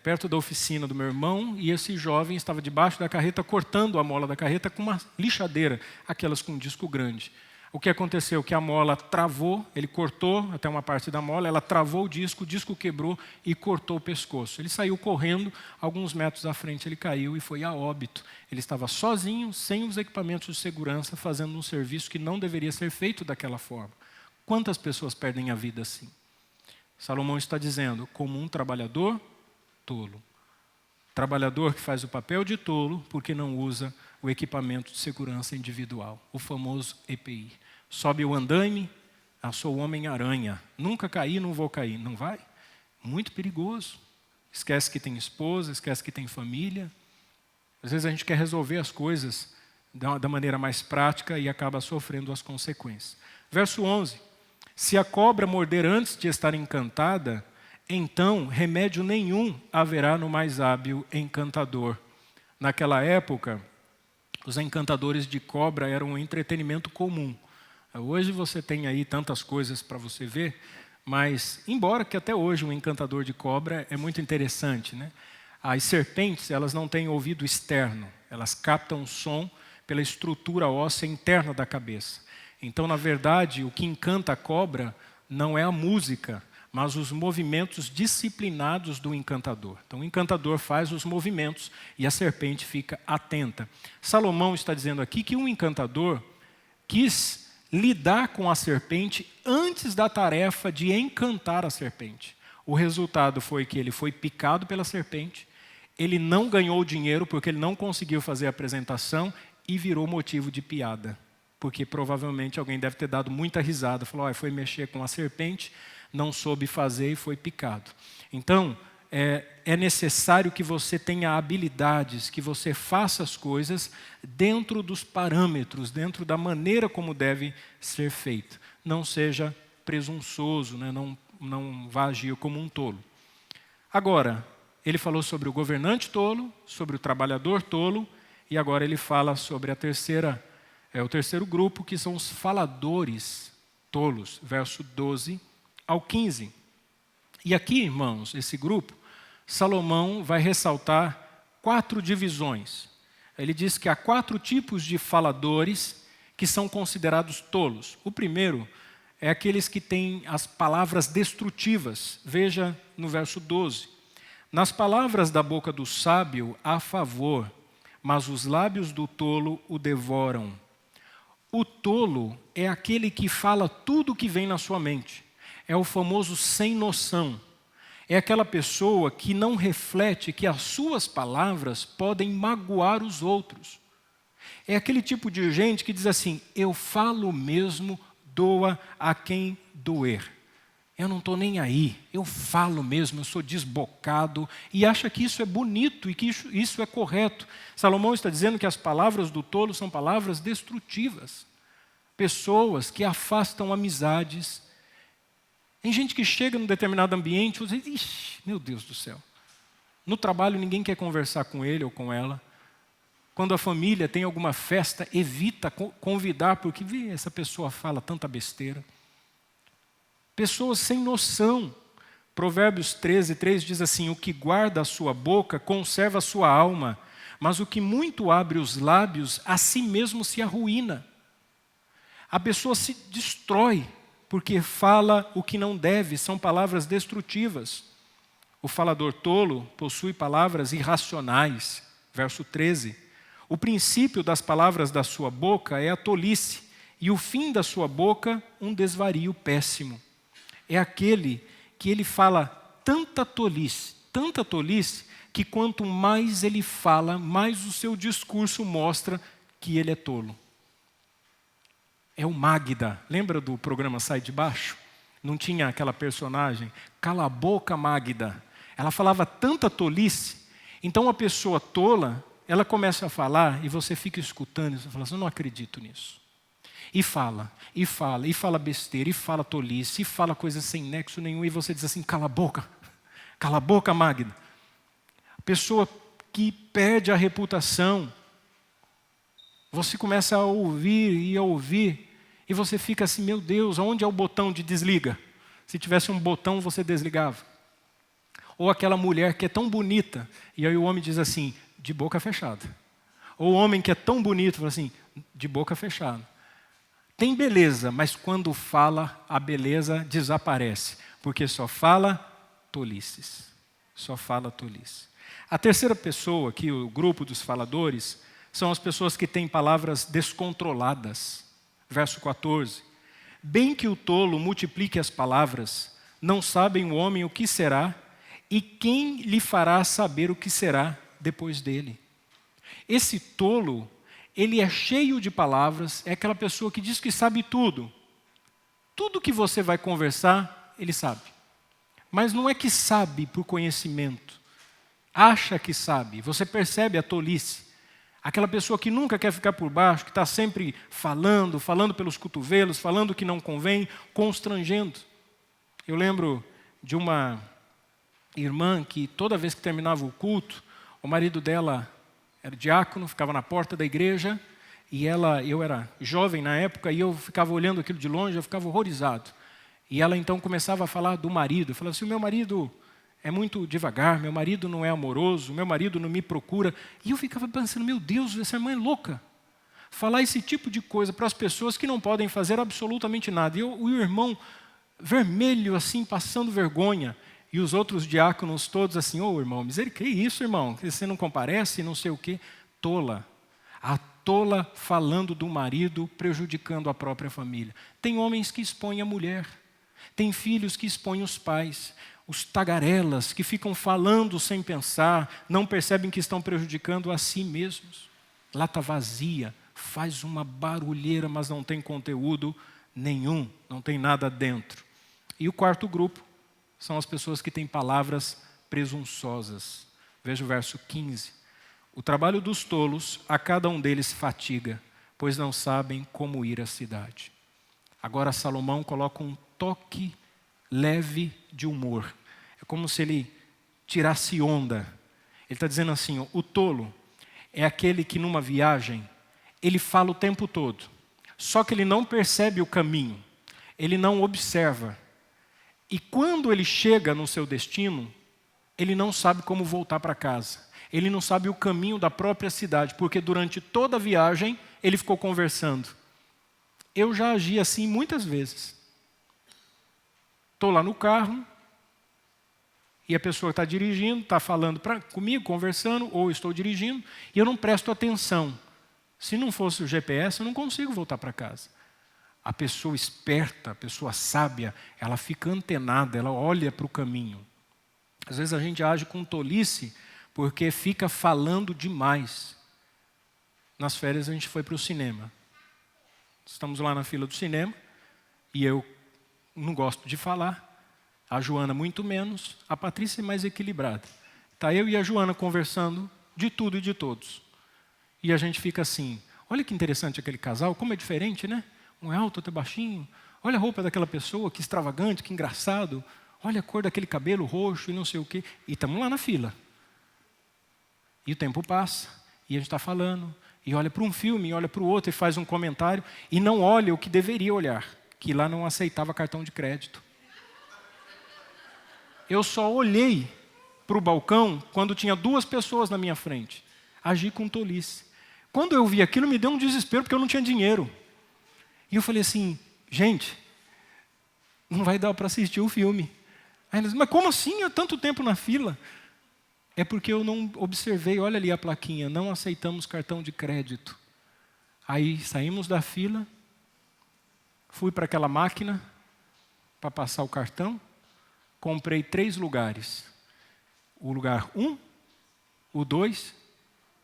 perto da oficina do meu irmão, e esse jovem estava debaixo da carreta cortando a mola da carreta com uma lixadeira, aquelas com disco grande. O que aconteceu? Que a mola travou, ele cortou até uma parte da mola, ela travou o disco quebrou e cortou o pescoço. Ele saiu correndo, alguns metros à frente ele caiu e foi a óbito. Ele estava sozinho, sem os equipamentos de segurança, fazendo um serviço que não deveria ser feito daquela forma. Quantas pessoas perdem a vida assim? Salomão está dizendo, como um trabalhador tolo. Trabalhador que faz o papel de tolo porque não usa o equipamento de segurança individual, o famoso EPI. Sobe o andaime, sou o Homem-Aranha. Nunca caí, não vou cair. Não vai? Muito perigoso. Esquece que tem esposa, esquece que tem família. Às vezes a gente quer resolver as coisas da maneira mais prática e acaba sofrendo as consequências. Verso 11. Se a cobra morder antes de estar encantada, então remédio nenhum haverá no mais hábil encantador. Naquela época, os encantadores de cobra eram um entretenimento comum. Hoje você tem aí tantas coisas para você ver, mas embora que até hoje um encantador de cobra é muito interessante, né? As serpentes, elas não têm ouvido externo, elas captam o som pela estrutura óssea interna da cabeça. Então, na verdade, o que encanta a cobra não é a música, mas os movimentos disciplinados do encantador. Então, o encantador faz os movimentos e a serpente fica atenta. Salomão está dizendo aqui que um encantador quis lidar com a serpente antes da tarefa de encantar a serpente. O resultado foi que ele foi picado pela serpente, ele não ganhou dinheiro porque ele não conseguiu fazer a apresentação e virou motivo de piada. Porque provavelmente alguém deve ter dado muita risada, falou, foi mexer com a serpente, não soube fazer e foi picado. Então, é necessário que você tenha habilidades, que você faça as coisas dentro dos parâmetros, dentro da maneira como deve ser feito. Não seja presunçoso, né? Não vá agir como um tolo. Agora, ele falou sobre o governante tolo, sobre o trabalhador tolo, e agora ele fala sobre o terceiro grupo, que são os faladores tolos, verso 12 ao 15. E aqui, irmãos, esse grupo, Salomão vai ressaltar 4 divisões. Ele diz que há 4 tipos de faladores que são considerados tolos. O primeiro é aqueles que têm as palavras destrutivas. Veja no verso 12. Nas palavras da boca do sábio há favor, mas os lábios do tolo o devoram. O tolo é aquele que fala tudo o que vem na sua mente. É o famoso sem noção. É aquela pessoa que não reflete que as suas palavras podem magoar os outros. É aquele tipo de gente que diz assim, eu falo mesmo, doa a quem doer. Eu não estou nem aí, eu falo mesmo, eu sou desbocado, e acha que isso é bonito e que isso é correto. Salomão está dizendo que as palavras do tolo são palavras destrutivas. Pessoas que afastam amizades. Tem gente que chega num determinado ambiente e diz, ixi, meu Deus do céu. No trabalho ninguém quer conversar com ele ou com ela. Quando a família tem alguma festa, evita convidar, porque essa pessoa fala tanta besteira. Pessoas sem noção. Provérbios 13:3 diz assim, o que guarda a sua boca conserva a sua alma, mas o que muito abre os lábios, a si mesmo se arruína. A pessoa se destrói, porque fala o que não deve, são palavras destrutivas. O falador tolo possui palavras irracionais. Verso 13. O princípio das palavras da sua boca é a tolice, e o fim da sua boca um desvario péssimo. É aquele que ele fala tanta tolice, que quanto mais ele fala, mais o seu discurso mostra que ele é tolo. É o Magda. Lembra do programa Sai de Baixo? Não tinha aquela personagem? Cala a boca, Magda. Ela falava tanta tolice. Então a pessoa tola, ela começa a falar e você fica escutando e você fala assim, eu não acredito nisso. E fala besteira, e fala tolice, e fala coisas sem nexo nenhum, e você diz assim, cala a boca, Magda. A pessoa que perde a reputação, você começa a ouvir, e você fica assim, meu Deus, onde é o botão de desliga? Se tivesse um botão, você desligava. Ou aquela mulher que é tão bonita, e aí o homem diz assim, de boca fechada. Ou o homem que é tão bonito, fala assim, de boca fechada. Tem beleza, mas quando fala, a beleza desaparece, porque só fala tolices. Só fala tolice. A terceira pessoa, aqui o grupo dos faladores, são as pessoas que têm palavras descontroladas. Verso 14. Bem que o tolo multiplique as palavras, não sabem o homem o que será, e quem lhe fará saber o que será depois dele. Esse tolo, ele é cheio de palavras, é aquela pessoa que diz que sabe tudo. Tudo que você vai conversar, ele sabe. Mas não é que sabe por conhecimento. Acha que sabe, você percebe a tolice. Aquela pessoa que nunca quer ficar por baixo, que está sempre falando pelos cotovelos, falando o que não convém, constrangendo. Eu lembro de uma irmã que toda vez que terminava o culto, o marido dela era diácono, ficava na porta da igreja, e eu era jovem na época, e eu ficava olhando aquilo de longe, eu ficava horrorizado. E ela então começava a falar do marido, falava assim, o meu marido é muito devagar, meu marido não é amoroso, meu marido não me procura. E eu ficava pensando, meu Deus, essa irmã é louca. Falar esse tipo de coisa para as pessoas que não podem fazer absolutamente nada. E o irmão vermelho assim, passando vergonha. E os outros diáconos todos assim, ô irmão, misericórdia, que isso irmão? Que você não comparece, não sei o quê. Tola. A tola falando do marido, prejudicando a própria família. Tem homens que expõem a mulher. Tem filhos que expõem os pais. Os tagarelas que ficam falando sem pensar, não percebem que estão prejudicando a si mesmos. Lata vazia, faz uma barulheira, mas não tem conteúdo nenhum, não tem nada dentro. E o quarto grupo são as pessoas que têm palavras presunçosas. Veja o verso 15. O trabalho dos tolos, a cada um deles fatiga, pois não sabem como ir à cidade. Agora Salomão coloca um toque leve de humor. É como se ele tirasse onda. Ele está dizendo assim, ó, o tolo é aquele que numa viagem, ele fala o tempo todo. Só que ele não percebe o caminho. Ele não observa. E quando ele chega no seu destino, ele não sabe como voltar para casa. Ele não sabe o caminho da própria cidade, porque durante toda a viagem ele ficou conversando. Eu já agi assim muitas vezes. Estou lá no carro, e a pessoa está dirigindo, está falando comigo, conversando, ou estou dirigindo, e eu não presto atenção. Se não fosse o GPS, eu não consigo voltar para casa. A pessoa esperta, a pessoa sábia, ela fica antenada, ela olha para o caminho. Às vezes a gente age com tolice, porque fica falando demais. Nas férias a gente foi para o cinema. Estamos lá na fila do cinema, e eu não gosto de falar. A Joana muito menos, a Patrícia é mais equilibrada. Está eu e a Joana conversando de tudo e de todos. E a gente fica assim, olha que interessante aquele casal, como é diferente, né? Um é alto, outro é baixinho. Olha a roupa daquela pessoa, que extravagante, que engraçado. Olha a cor daquele cabelo roxo e não sei o quê. E estamos lá na fila. E o tempo passa, e a gente está falando, e olha para um filme, e olha para o outro, e faz um comentário, e não olha o que deveria olhar, que lá não aceitava cartão de crédito. Eu só olhei para o balcão quando tinha 2 pessoas na minha frente. Agi com tolice. Quando eu vi aquilo, me deu um desespero, porque eu não tinha dinheiro. E eu falei assim, gente, não vai dar para assistir o filme. Aí eles, mas como assim? Há tanto tempo na fila. É porque eu não observei, olha ali a plaquinha, não aceitamos cartão de crédito. Aí saímos da fila, fui para aquela máquina para passar o cartão, comprei 3 lugares. O lugar 1, o 2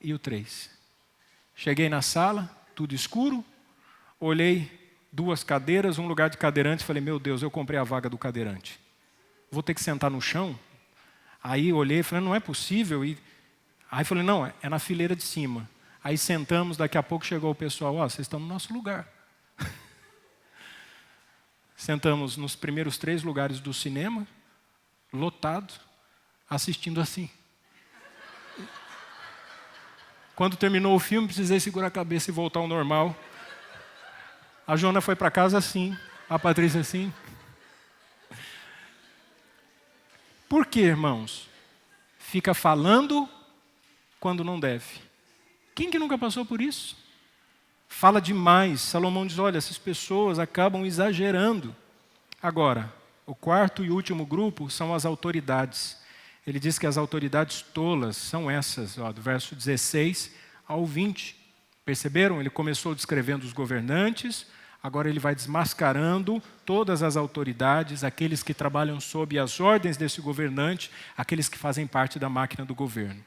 e o 3. Cheguei na sala, tudo escuro, olhei 2 cadeiras, um lugar de cadeirante, falei, meu Deus, eu comprei a vaga do cadeirante. Vou ter que sentar no chão? Aí olhei e falei, não é possível. Aí falei, não, é na fileira de cima. Aí sentamos, daqui a pouco chegou o pessoal, ó, vocês estão no nosso lugar. Sentamos nos primeiros 3 lugares do cinema, lotado, assistindo assim. Quando terminou o filme, precisei segurar a cabeça e voltar ao normal. A Joana foi para casa assim, a Patrícia assim. Por quê, irmãos? Fica falando quando não deve. Quem que nunca passou por isso? Fala demais. Salomão diz, olha, essas pessoas acabam exagerando. Agora, o quarto e último grupo são as autoridades. Ele diz que as autoridades tolas são essas, ó, do verso 16 ao 20. Perceberam? Ele começou descrevendo os governantes, agora ele vai desmascarando todas as autoridades, aqueles que trabalham sob as ordens desse governante, aqueles que fazem parte da máquina do governo.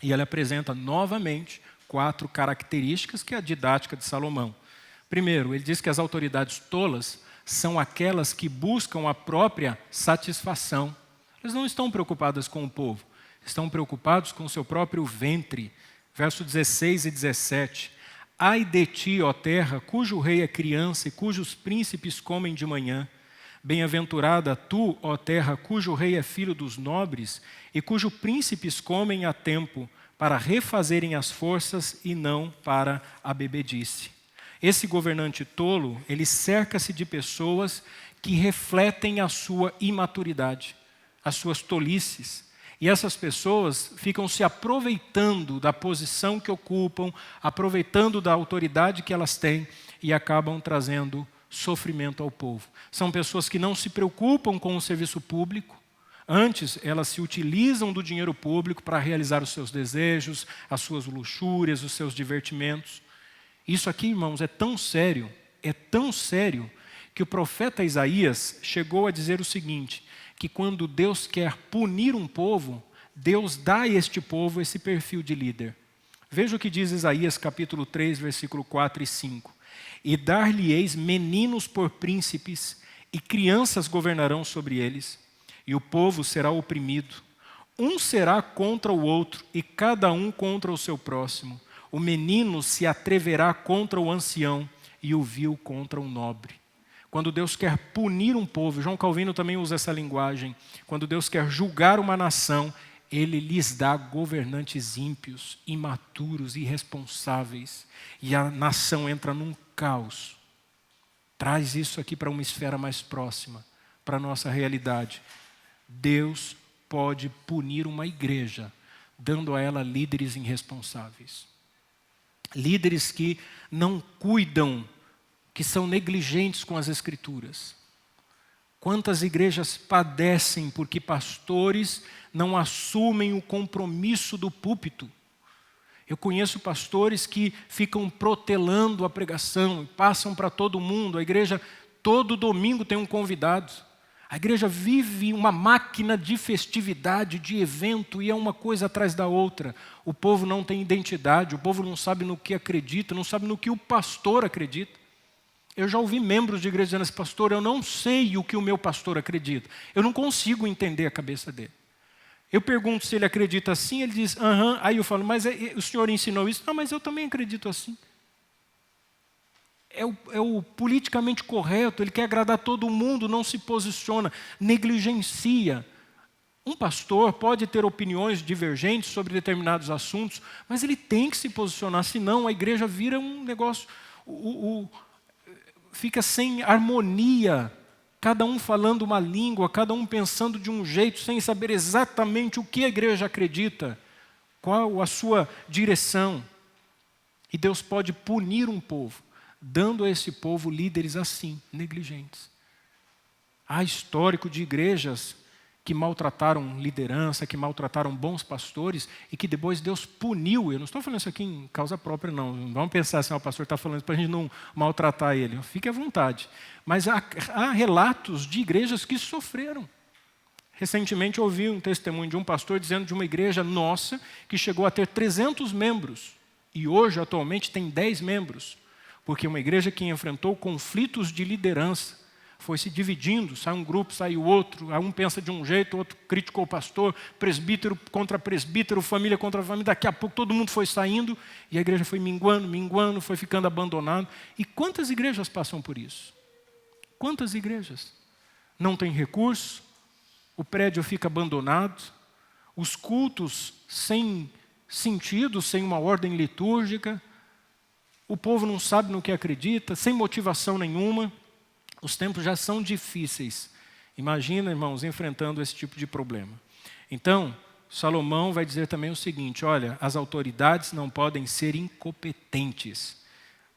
E ele apresenta novamente 4 características que é a didática de Salomão. Primeiro, ele diz que as autoridades tolas são aquelas que buscam a própria satisfação. Eles não estão preocupadas com o povo, estão preocupados com o seu próprio ventre. Verso 16 e 17. Ai de ti, ó terra, cujo rei é criança e cujos príncipes comem de manhã. Bem-aventurada tu, ó terra, cujo rei é filho dos nobres e cujos príncipes comem a tempo, para refazerem as forças e não para a bebedice. Esse governante tolo, ele cerca-se de pessoas que refletem a sua imaturidade, as suas tolices. E essas pessoas ficam se aproveitando da posição que ocupam, aproveitando da autoridade que elas têm e acabam trazendo sofrimento ao povo. São pessoas que não se preocupam com o serviço público, antes elas se utilizam do dinheiro público para realizar os seus desejos, as suas luxúrias, os seus divertimentos. Isso aqui, irmãos, é tão sério, que o profeta Isaías chegou a dizer o seguinte, que quando Deus quer punir um povo, Deus dá a este povo esse perfil de líder. Veja o que diz Isaías capítulo 3, versículo 4 e 5. E dar-lhe-eis meninos por príncipes, e crianças governarão sobre eles, e o povo será oprimido. Um será contra o outro, e cada um contra o seu próximo. O menino se atreverá contra o ancião, e o vil contra o nobre. Quando Deus quer punir um povo, João Calvino também usa essa linguagem, quando Deus quer julgar uma nação, Ele lhes dá governantes ímpios, imaturos, irresponsáveis, e a nação entra num caos. Traz isso aqui para uma esfera mais próxima, para a nossa realidade. Deus pode punir uma igreja, dando a ela líderes irresponsáveis. Líderes que não cuidam, que são negligentes com as Escrituras. Quantas igrejas padecem porque pastores não assumem o compromisso do púlpito? Eu conheço pastores que ficam protelando a pregação e passam para todo mundo. A igreja, todo domingo tem um convidado. A igreja vive uma máquina de festividade, de evento, e é uma coisa atrás da outra. O povo não tem identidade, o povo não sabe no que acredita, não sabe no que o pastor acredita. Eu já ouvi membros de igreja dizendo assim, pastor, eu não sei o que o meu pastor acredita. Eu não consigo entender a cabeça dele. Eu pergunto se ele acredita assim, ele diz, aham. Aí eu falo, mas o senhor ensinou isso? Não, mas eu também acredito assim. É o politicamente correto, ele quer agradar todo mundo, não se posiciona, negligencia. Um pastor pode ter opiniões divergentes sobre determinados assuntos, mas ele tem que se posicionar, senão a igreja vira um negócio, fica sem harmonia, cada um falando uma língua, cada um pensando de um jeito, sem saber exatamente o que a igreja acredita, qual a sua direção. E Deus pode punir um povo, dando a esse povo líderes assim, negligentes. Há histórico de igrejas que maltrataram liderança, que maltrataram bons pastores e que depois Deus puniu. Eu não estou falando isso aqui em causa própria, não. Não vamos pensar assim, o pastor está falando isso para a gente não maltratar ele. Fique à vontade. Mas há relatos de igrejas que sofreram. Recentemente eu ouvi um testemunho de um pastor dizendo de uma igreja nossa que chegou a ter 300 membros e hoje, atualmente, tem 10 membros. Porque uma igreja que enfrentou conflitos de liderança, foi se dividindo, sai um grupo, sai o outro, um pensa de um jeito, o outro criticou o pastor, presbítero contra presbítero, família contra família, daqui a pouco todo mundo foi saindo e a igreja foi minguando, foi ficando abandonada. E quantas igrejas passam por isso? Quantas igrejas? Não tem recurso, o prédio fica abandonado, os cultos sem sentido, sem uma ordem litúrgica, o povo não sabe no que acredita, sem motivação nenhuma. Os tempos já são difíceis. Imagina, irmãos, enfrentando esse tipo de problema. Então, Salomão vai dizer também o seguinte, olha, as autoridades não podem ser incompetentes.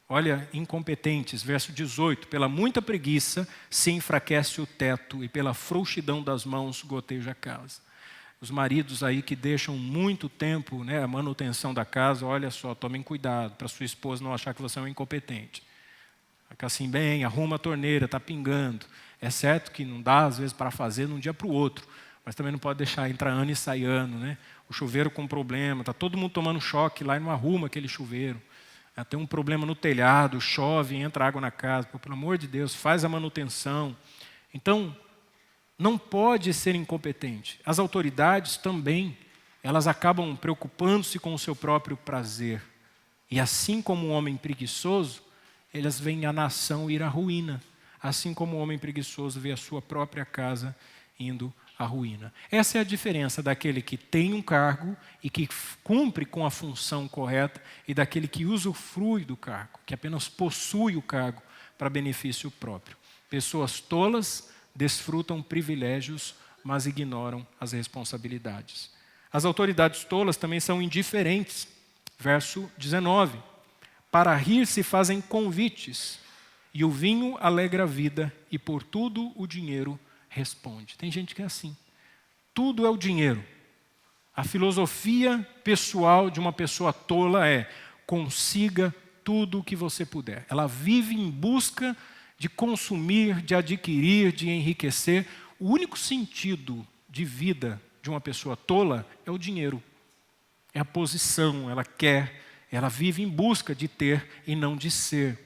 Olha, incompetentes, verso 18, pela muita preguiça se enfraquece o teto e pela frouxidão das mãos goteja a casa. Os maridos aí que deixam muito tempo, a manutenção da casa, olha só, tomem cuidado para sua esposa não achar que você é um incompetente. Fica assim bem, arruma a torneira, está pingando. É certo que não dá, às vezes, para fazer de um dia para o outro. Mas também não pode deixar entrar ano e sair ano. O chuveiro com problema, está todo mundo tomando choque lá e não arruma aquele chuveiro. Tem um problema no telhado, chove, entra água na casa. Pelo amor de Deus, faz a manutenção. Então, não pode ser incompetente. As autoridades também, elas acabam preocupando-se com o seu próprio prazer. E assim como um homem preguiçoso, elas veem a nação ir à ruína, assim como o homem preguiçoso vê a sua própria casa indo à ruína. Essa é a diferença daquele que tem um cargo e que cumpre com a função correta e daquele que usufrui do cargo, que apenas possui o cargo para benefício próprio. Pessoas tolas desfrutam privilégios, mas ignoram as responsabilidades. As autoridades tolas também são indiferentes. Verso 19. Para rir se fazem convites, e o vinho alegra a vida, e por tudo o dinheiro responde. Tem gente que é assim. Tudo é o dinheiro. A filosofia pessoal de uma pessoa tola é: consiga tudo o que você puder. Ela vive em busca de consumir, de adquirir, de enriquecer. O único sentido de vida de uma pessoa tola é o dinheiro. É a posição, ela vive em busca de ter e não de ser.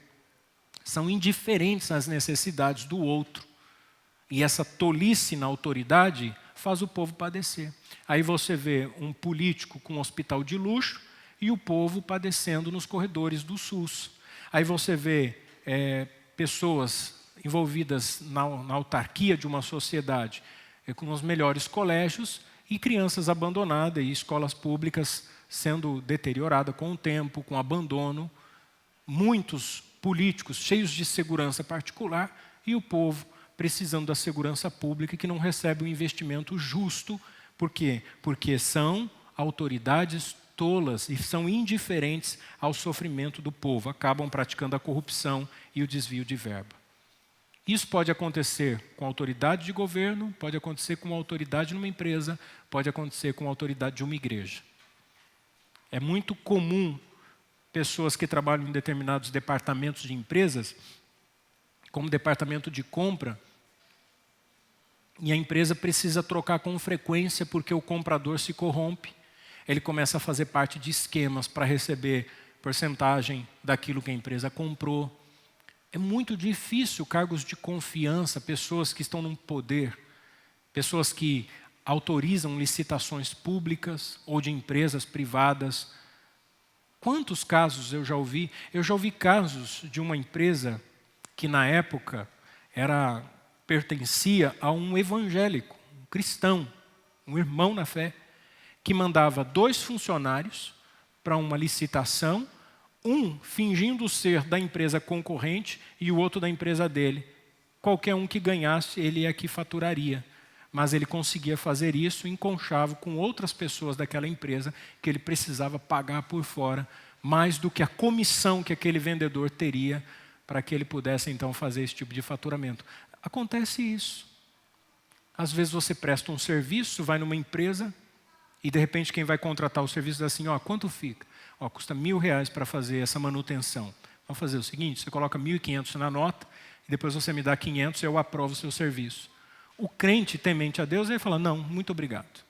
São indiferentes às necessidades do outro. E essa tolice na autoridade faz o povo padecer. Aí você vê um político com um hospital de luxo e o povo padecendo nos corredores do SUS. Aí você vê pessoas envolvidas na autarquia de uma sociedade com os melhores colégios e crianças abandonadas e escolas públicas sendo deterioradas com o tempo, com abandono. Muitos políticos cheios de segurança particular e o povo precisando da segurança pública que não recebe o investimento justo. Por quê? Porque são autoridades tolas e são indiferentes ao sofrimento do povo. Acabam praticando a corrupção e o desvio de verba. Isso pode acontecer com a autoridade de governo, pode acontecer com a autoridade numa empresa, pode acontecer com a autoridade de uma igreja. É muito comum pessoas que trabalham em determinados departamentos de empresas, como departamento de compra, e a empresa precisa trocar com frequência porque o comprador se corrompe. Ele começa a fazer parte de esquemas para receber porcentagem daquilo que a empresa comprou. É muito difícil cargos de confiança, pessoas que estão num poder, pessoas que autorizam licitações públicas ou de empresas privadas. Quantos casos eu já ouvi? Eu já ouvi casos de uma empresa que na época pertencia a um evangélico, um cristão, um irmão na fé, que mandava 2 funcionários para uma licitação, um fingindo ser da empresa concorrente e o outro da empresa dele. Qualquer um que ganhasse, ele é que faturaria. Mas ele conseguia fazer isso em conchavo com outras pessoas daquela empresa que ele precisava pagar por fora, mais do que a comissão que aquele vendedor teria para que ele pudesse então fazer esse tipo de faturamento. Acontece isso. Às vezes você presta um serviço, vai numa empresa e de repente quem vai contratar o serviço diz assim, quanto fica? Custa R$1.000 para fazer essa manutenção. Vamos fazer o seguinte, você coloca 1.500 na nota e depois você me dá 500 e eu aprovo o seu serviço. O crente temente a Deus, ele fala, não, muito obrigado.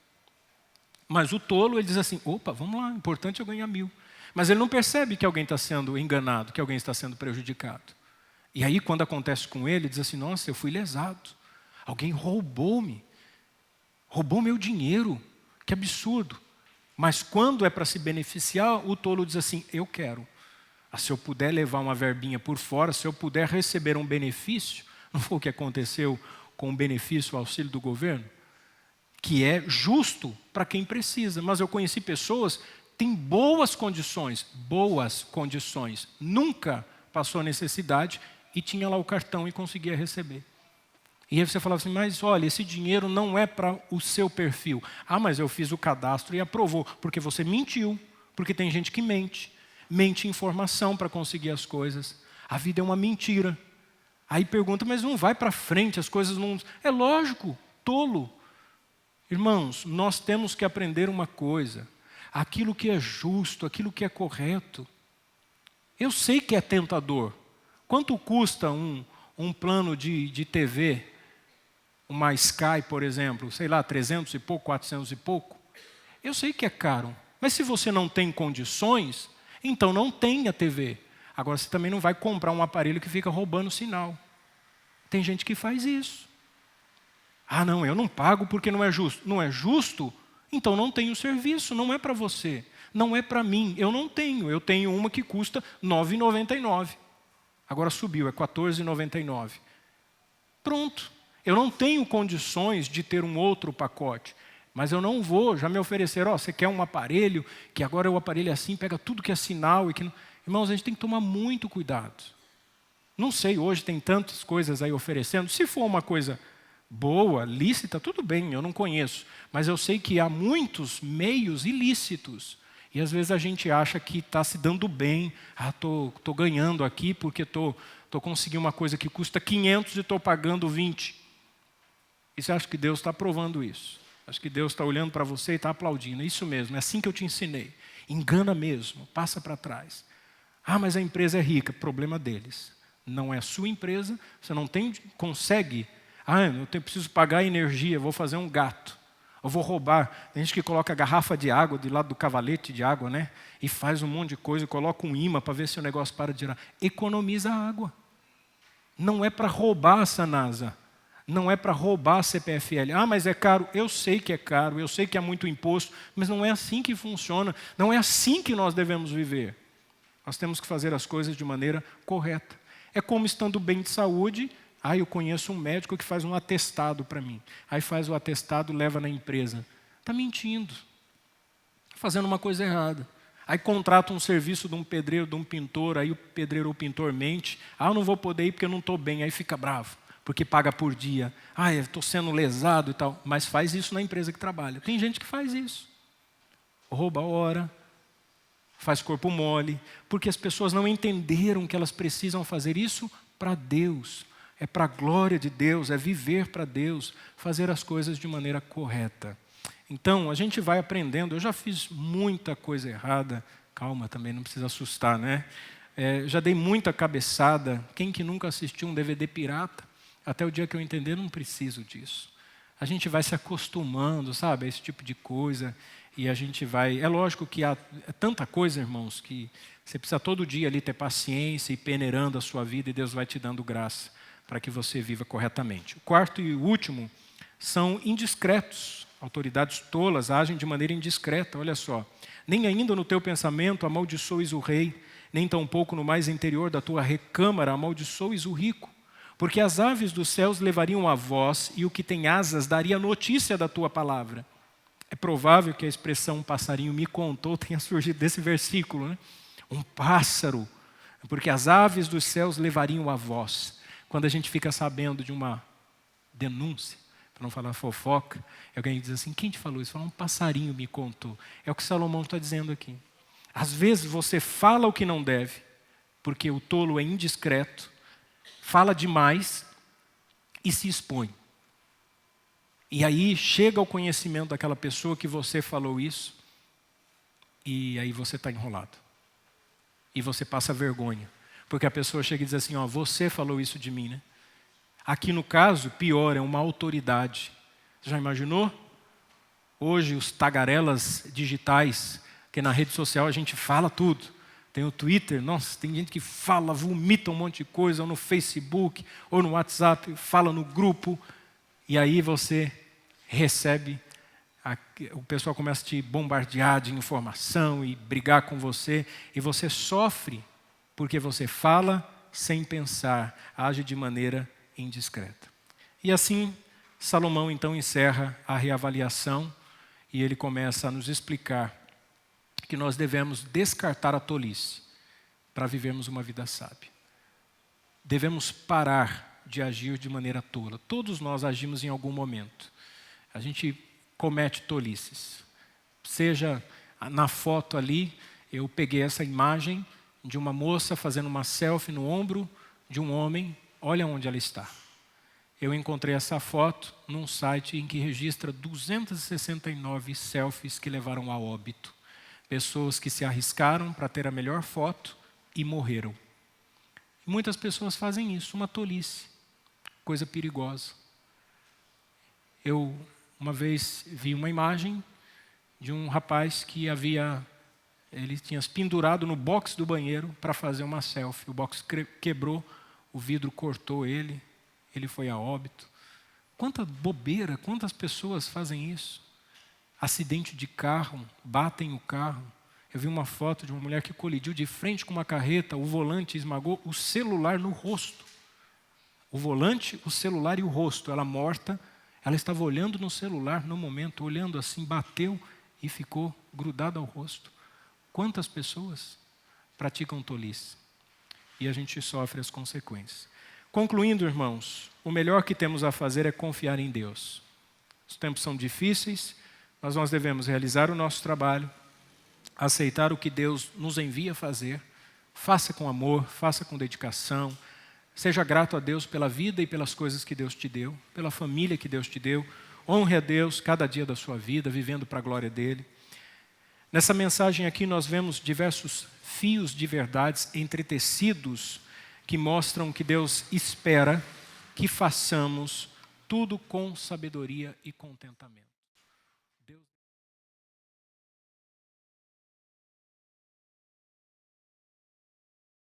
Mas o tolo, ele diz assim, opa, vamos lá, importante é eu ganhar 1.000. Mas ele não percebe que alguém está sendo enganado, que alguém está sendo prejudicado. E aí, quando acontece com ele, ele diz assim, nossa, eu fui lesado. Alguém roubou-me. Roubou meu dinheiro. Que absurdo. Mas quando é para se beneficiar, o tolo diz assim, eu quero. Se eu puder levar uma verbinha por fora, se eu puder receber um benefício, não foi o que aconteceu com o benefício, o auxílio do governo? Que é justo para quem precisa. Mas eu conheci pessoas tem boas condições, nunca passou necessidade e tinha lá o cartão e conseguia receber. E aí você falava assim, mas olha, esse dinheiro não é para o seu perfil. Mas eu fiz o cadastro e aprovou, porque você mentiu, porque tem gente que mente informação para conseguir as coisas. A vida é uma mentira. Aí pergunta, mas não vai para frente, as coisas não... É lógico, tolo. Irmãos, nós temos que aprender uma coisa. Aquilo que é justo, aquilo que é correto. Eu sei que é tentador. Quanto custa um plano de TV? Uma Sky, por exemplo, sei lá, 300 e pouco, 400 e pouco. Eu sei que é caro. Mas se você não tem condições, então não tenha TV. Agora você também não vai comprar um aparelho que fica roubando o sinal. Tem gente que faz isso. Não, eu não pago porque não é justo. Não é justo? Então não tem o serviço, não é para você. Não é para mim, eu não tenho. Eu tenho uma que custa R$ 9,99. Agora subiu, é R$ 14,99. Pronto. Eu não tenho condições de ter um outro pacote. Mas eu não vou, já me ofereceram, você quer um aparelho, que agora o aparelho é assim, pega tudo que é sinal. Irmãos, a gente tem que tomar muito cuidado. Não sei, hoje tem tantas coisas aí oferecendo. Se for uma coisa boa, lícita, tudo bem, eu não conheço. Mas eu sei que há muitos meios ilícitos. E às vezes a gente acha que está se dando bem. Estou ganhando aqui porque estou conseguindo uma coisa que custa 500 e estou pagando 20. E você acha que Deus está aprovando isso? Acho que Deus está olhando para você e está aplaudindo. É isso mesmo, é assim que eu te ensinei. Engana mesmo, passa para trás. Ah, mas a empresa é rica. Problema deles. Não é a sua empresa, você não consegue. Ah, eu preciso pagar energia, vou fazer um gato. Eu vou roubar. Tem gente que coloca a garrafa de água do lado do cavalete de água, né? E faz um monte de coisa, coloca um imã para ver se o negócio para de girar. Economiza água. Não é para roubar a Sanasa. Não é para roubar a CPFL. Ah, mas é caro. Eu sei que é caro, eu sei que é muito imposto, mas não é assim que funciona. Não é assim que nós devemos viver. Nós temos que fazer as coisas de maneira correta. É como estando bem de saúde. Ah, eu conheço um médico que faz um atestado para mim. Aí faz o atestado, leva na empresa. Está mentindo. Está fazendo uma coisa errada. Aí contrata um serviço de um pedreiro, de um pintor, aí o pedreiro ou pintor mente. Ah, eu não vou poder ir porque eu não estou bem. Aí fica bravo, porque paga por dia. Ah, eu estou sendo lesado e tal. Mas faz isso na empresa que trabalha. Tem gente que faz isso. Rouba a hora, faz corpo mole, porque as pessoas não entenderam que elas precisam fazer isso para Deus. É para a glória de Deus, é viver para Deus, fazer as coisas de maneira correta. Então, a gente vai aprendendo. Eu já fiz muita coisa errada. Calma também, não precisa assustar, né? Já dei muita cabeçada. Quem que nunca assistiu um DVD pirata? Até o dia que eu entender, não preciso disso. A gente vai se acostumando, sabe, a esse tipo de coisa. E a gente vai... É lógico que há tanta coisa, irmãos, que você precisa todo dia ali ter paciência e peneirando a sua vida, e Deus vai te dando graça para que você viva corretamente. O quarto e o último são indiscretos. Autoridades tolas agem de maneira indiscreta, olha só. Nem ainda no teu pensamento amaldiçoes o rei, nem tampouco no mais interior da tua recâmara amaldiçoes o rico. Porque as aves dos céus levariam a voz, e o que tem asas daria notícia da tua palavra. É provável que a expressão passarinho me contou tenha surgido desse versículo, né? Um pássaro, porque as aves dos céus levariam a voz. Quando a gente fica sabendo de uma denúncia, para não falar fofoca, alguém diz assim, quem te falou isso? Fala, um passarinho me contou. É o que Salomão está dizendo aqui. Às vezes você fala o que não deve, porque o tolo é indiscreto, fala demais e se expõe. E aí chega ao conhecimento daquela pessoa que você falou isso, e aí você está enrolado. E você passa vergonha. Porque a pessoa chega e diz assim, ó, você falou isso de mim, né? Aqui no caso, pior, é uma autoridade. Você já imaginou? Hoje os tagarelas digitais, que na rede social a gente fala tudo. Tem o Twitter, nossa, tem gente que fala, vomita um monte de coisa, ou no Facebook, ou no WhatsApp, fala no grupo, e aí você recebe, o pessoal começa a te bombardear de informação e brigar com você, e você sofre porque você fala sem pensar, age de maneira indiscreta. E assim, Salomão então encerra a reavaliação e ele começa a nos explicar que nós devemos descartar a tolice para vivermos uma vida sábia. Devemos parar de agir de maneira tola. Todos nós agimos em algum momento. A gente comete tolices. Seja na foto ali, eu peguei essa imagem de uma moça fazendo uma selfie no ombro de um homem, olha onde ela está. Eu encontrei essa foto num site em que registra 269 selfies que levaram a óbito. Pessoas que se arriscaram para ter a melhor foto e morreram. E muitas pessoas fazem isso, uma tolice, coisa perigosa. Eu, uma vez, vi uma imagem de um rapaz que ele tinha se pendurado no box do banheiro para fazer uma selfie. O box quebrou, o vidro cortou ele foi a óbito. Quanta bobeira, quantas pessoas fazem isso? Acidente de carro, batem o carro. Eu vi uma foto de uma mulher que colidiu de frente com uma carreta, o volante esmagou o celular no rosto. O volante, o celular e o rosto. Ela morta, ela estava olhando no celular no momento, olhando assim, bateu e ficou grudada ao rosto. Quantas pessoas praticam tolice? E a gente sofre as consequências. Concluindo, irmãos, o melhor que temos a fazer é confiar em Deus. Os tempos são difíceis, mas nós devemos realizar o nosso trabalho, aceitar o que Deus nos envia a fazer, faça com amor, faça com dedicação, seja grato a Deus pela vida e pelas coisas que Deus te deu, pela família que Deus te deu, honre a Deus cada dia da sua vida, vivendo para a glória dEle. Nessa mensagem aqui nós vemos diversos fios de verdades entretecidos que mostram que Deus espera que façamos tudo com sabedoria e contentamento.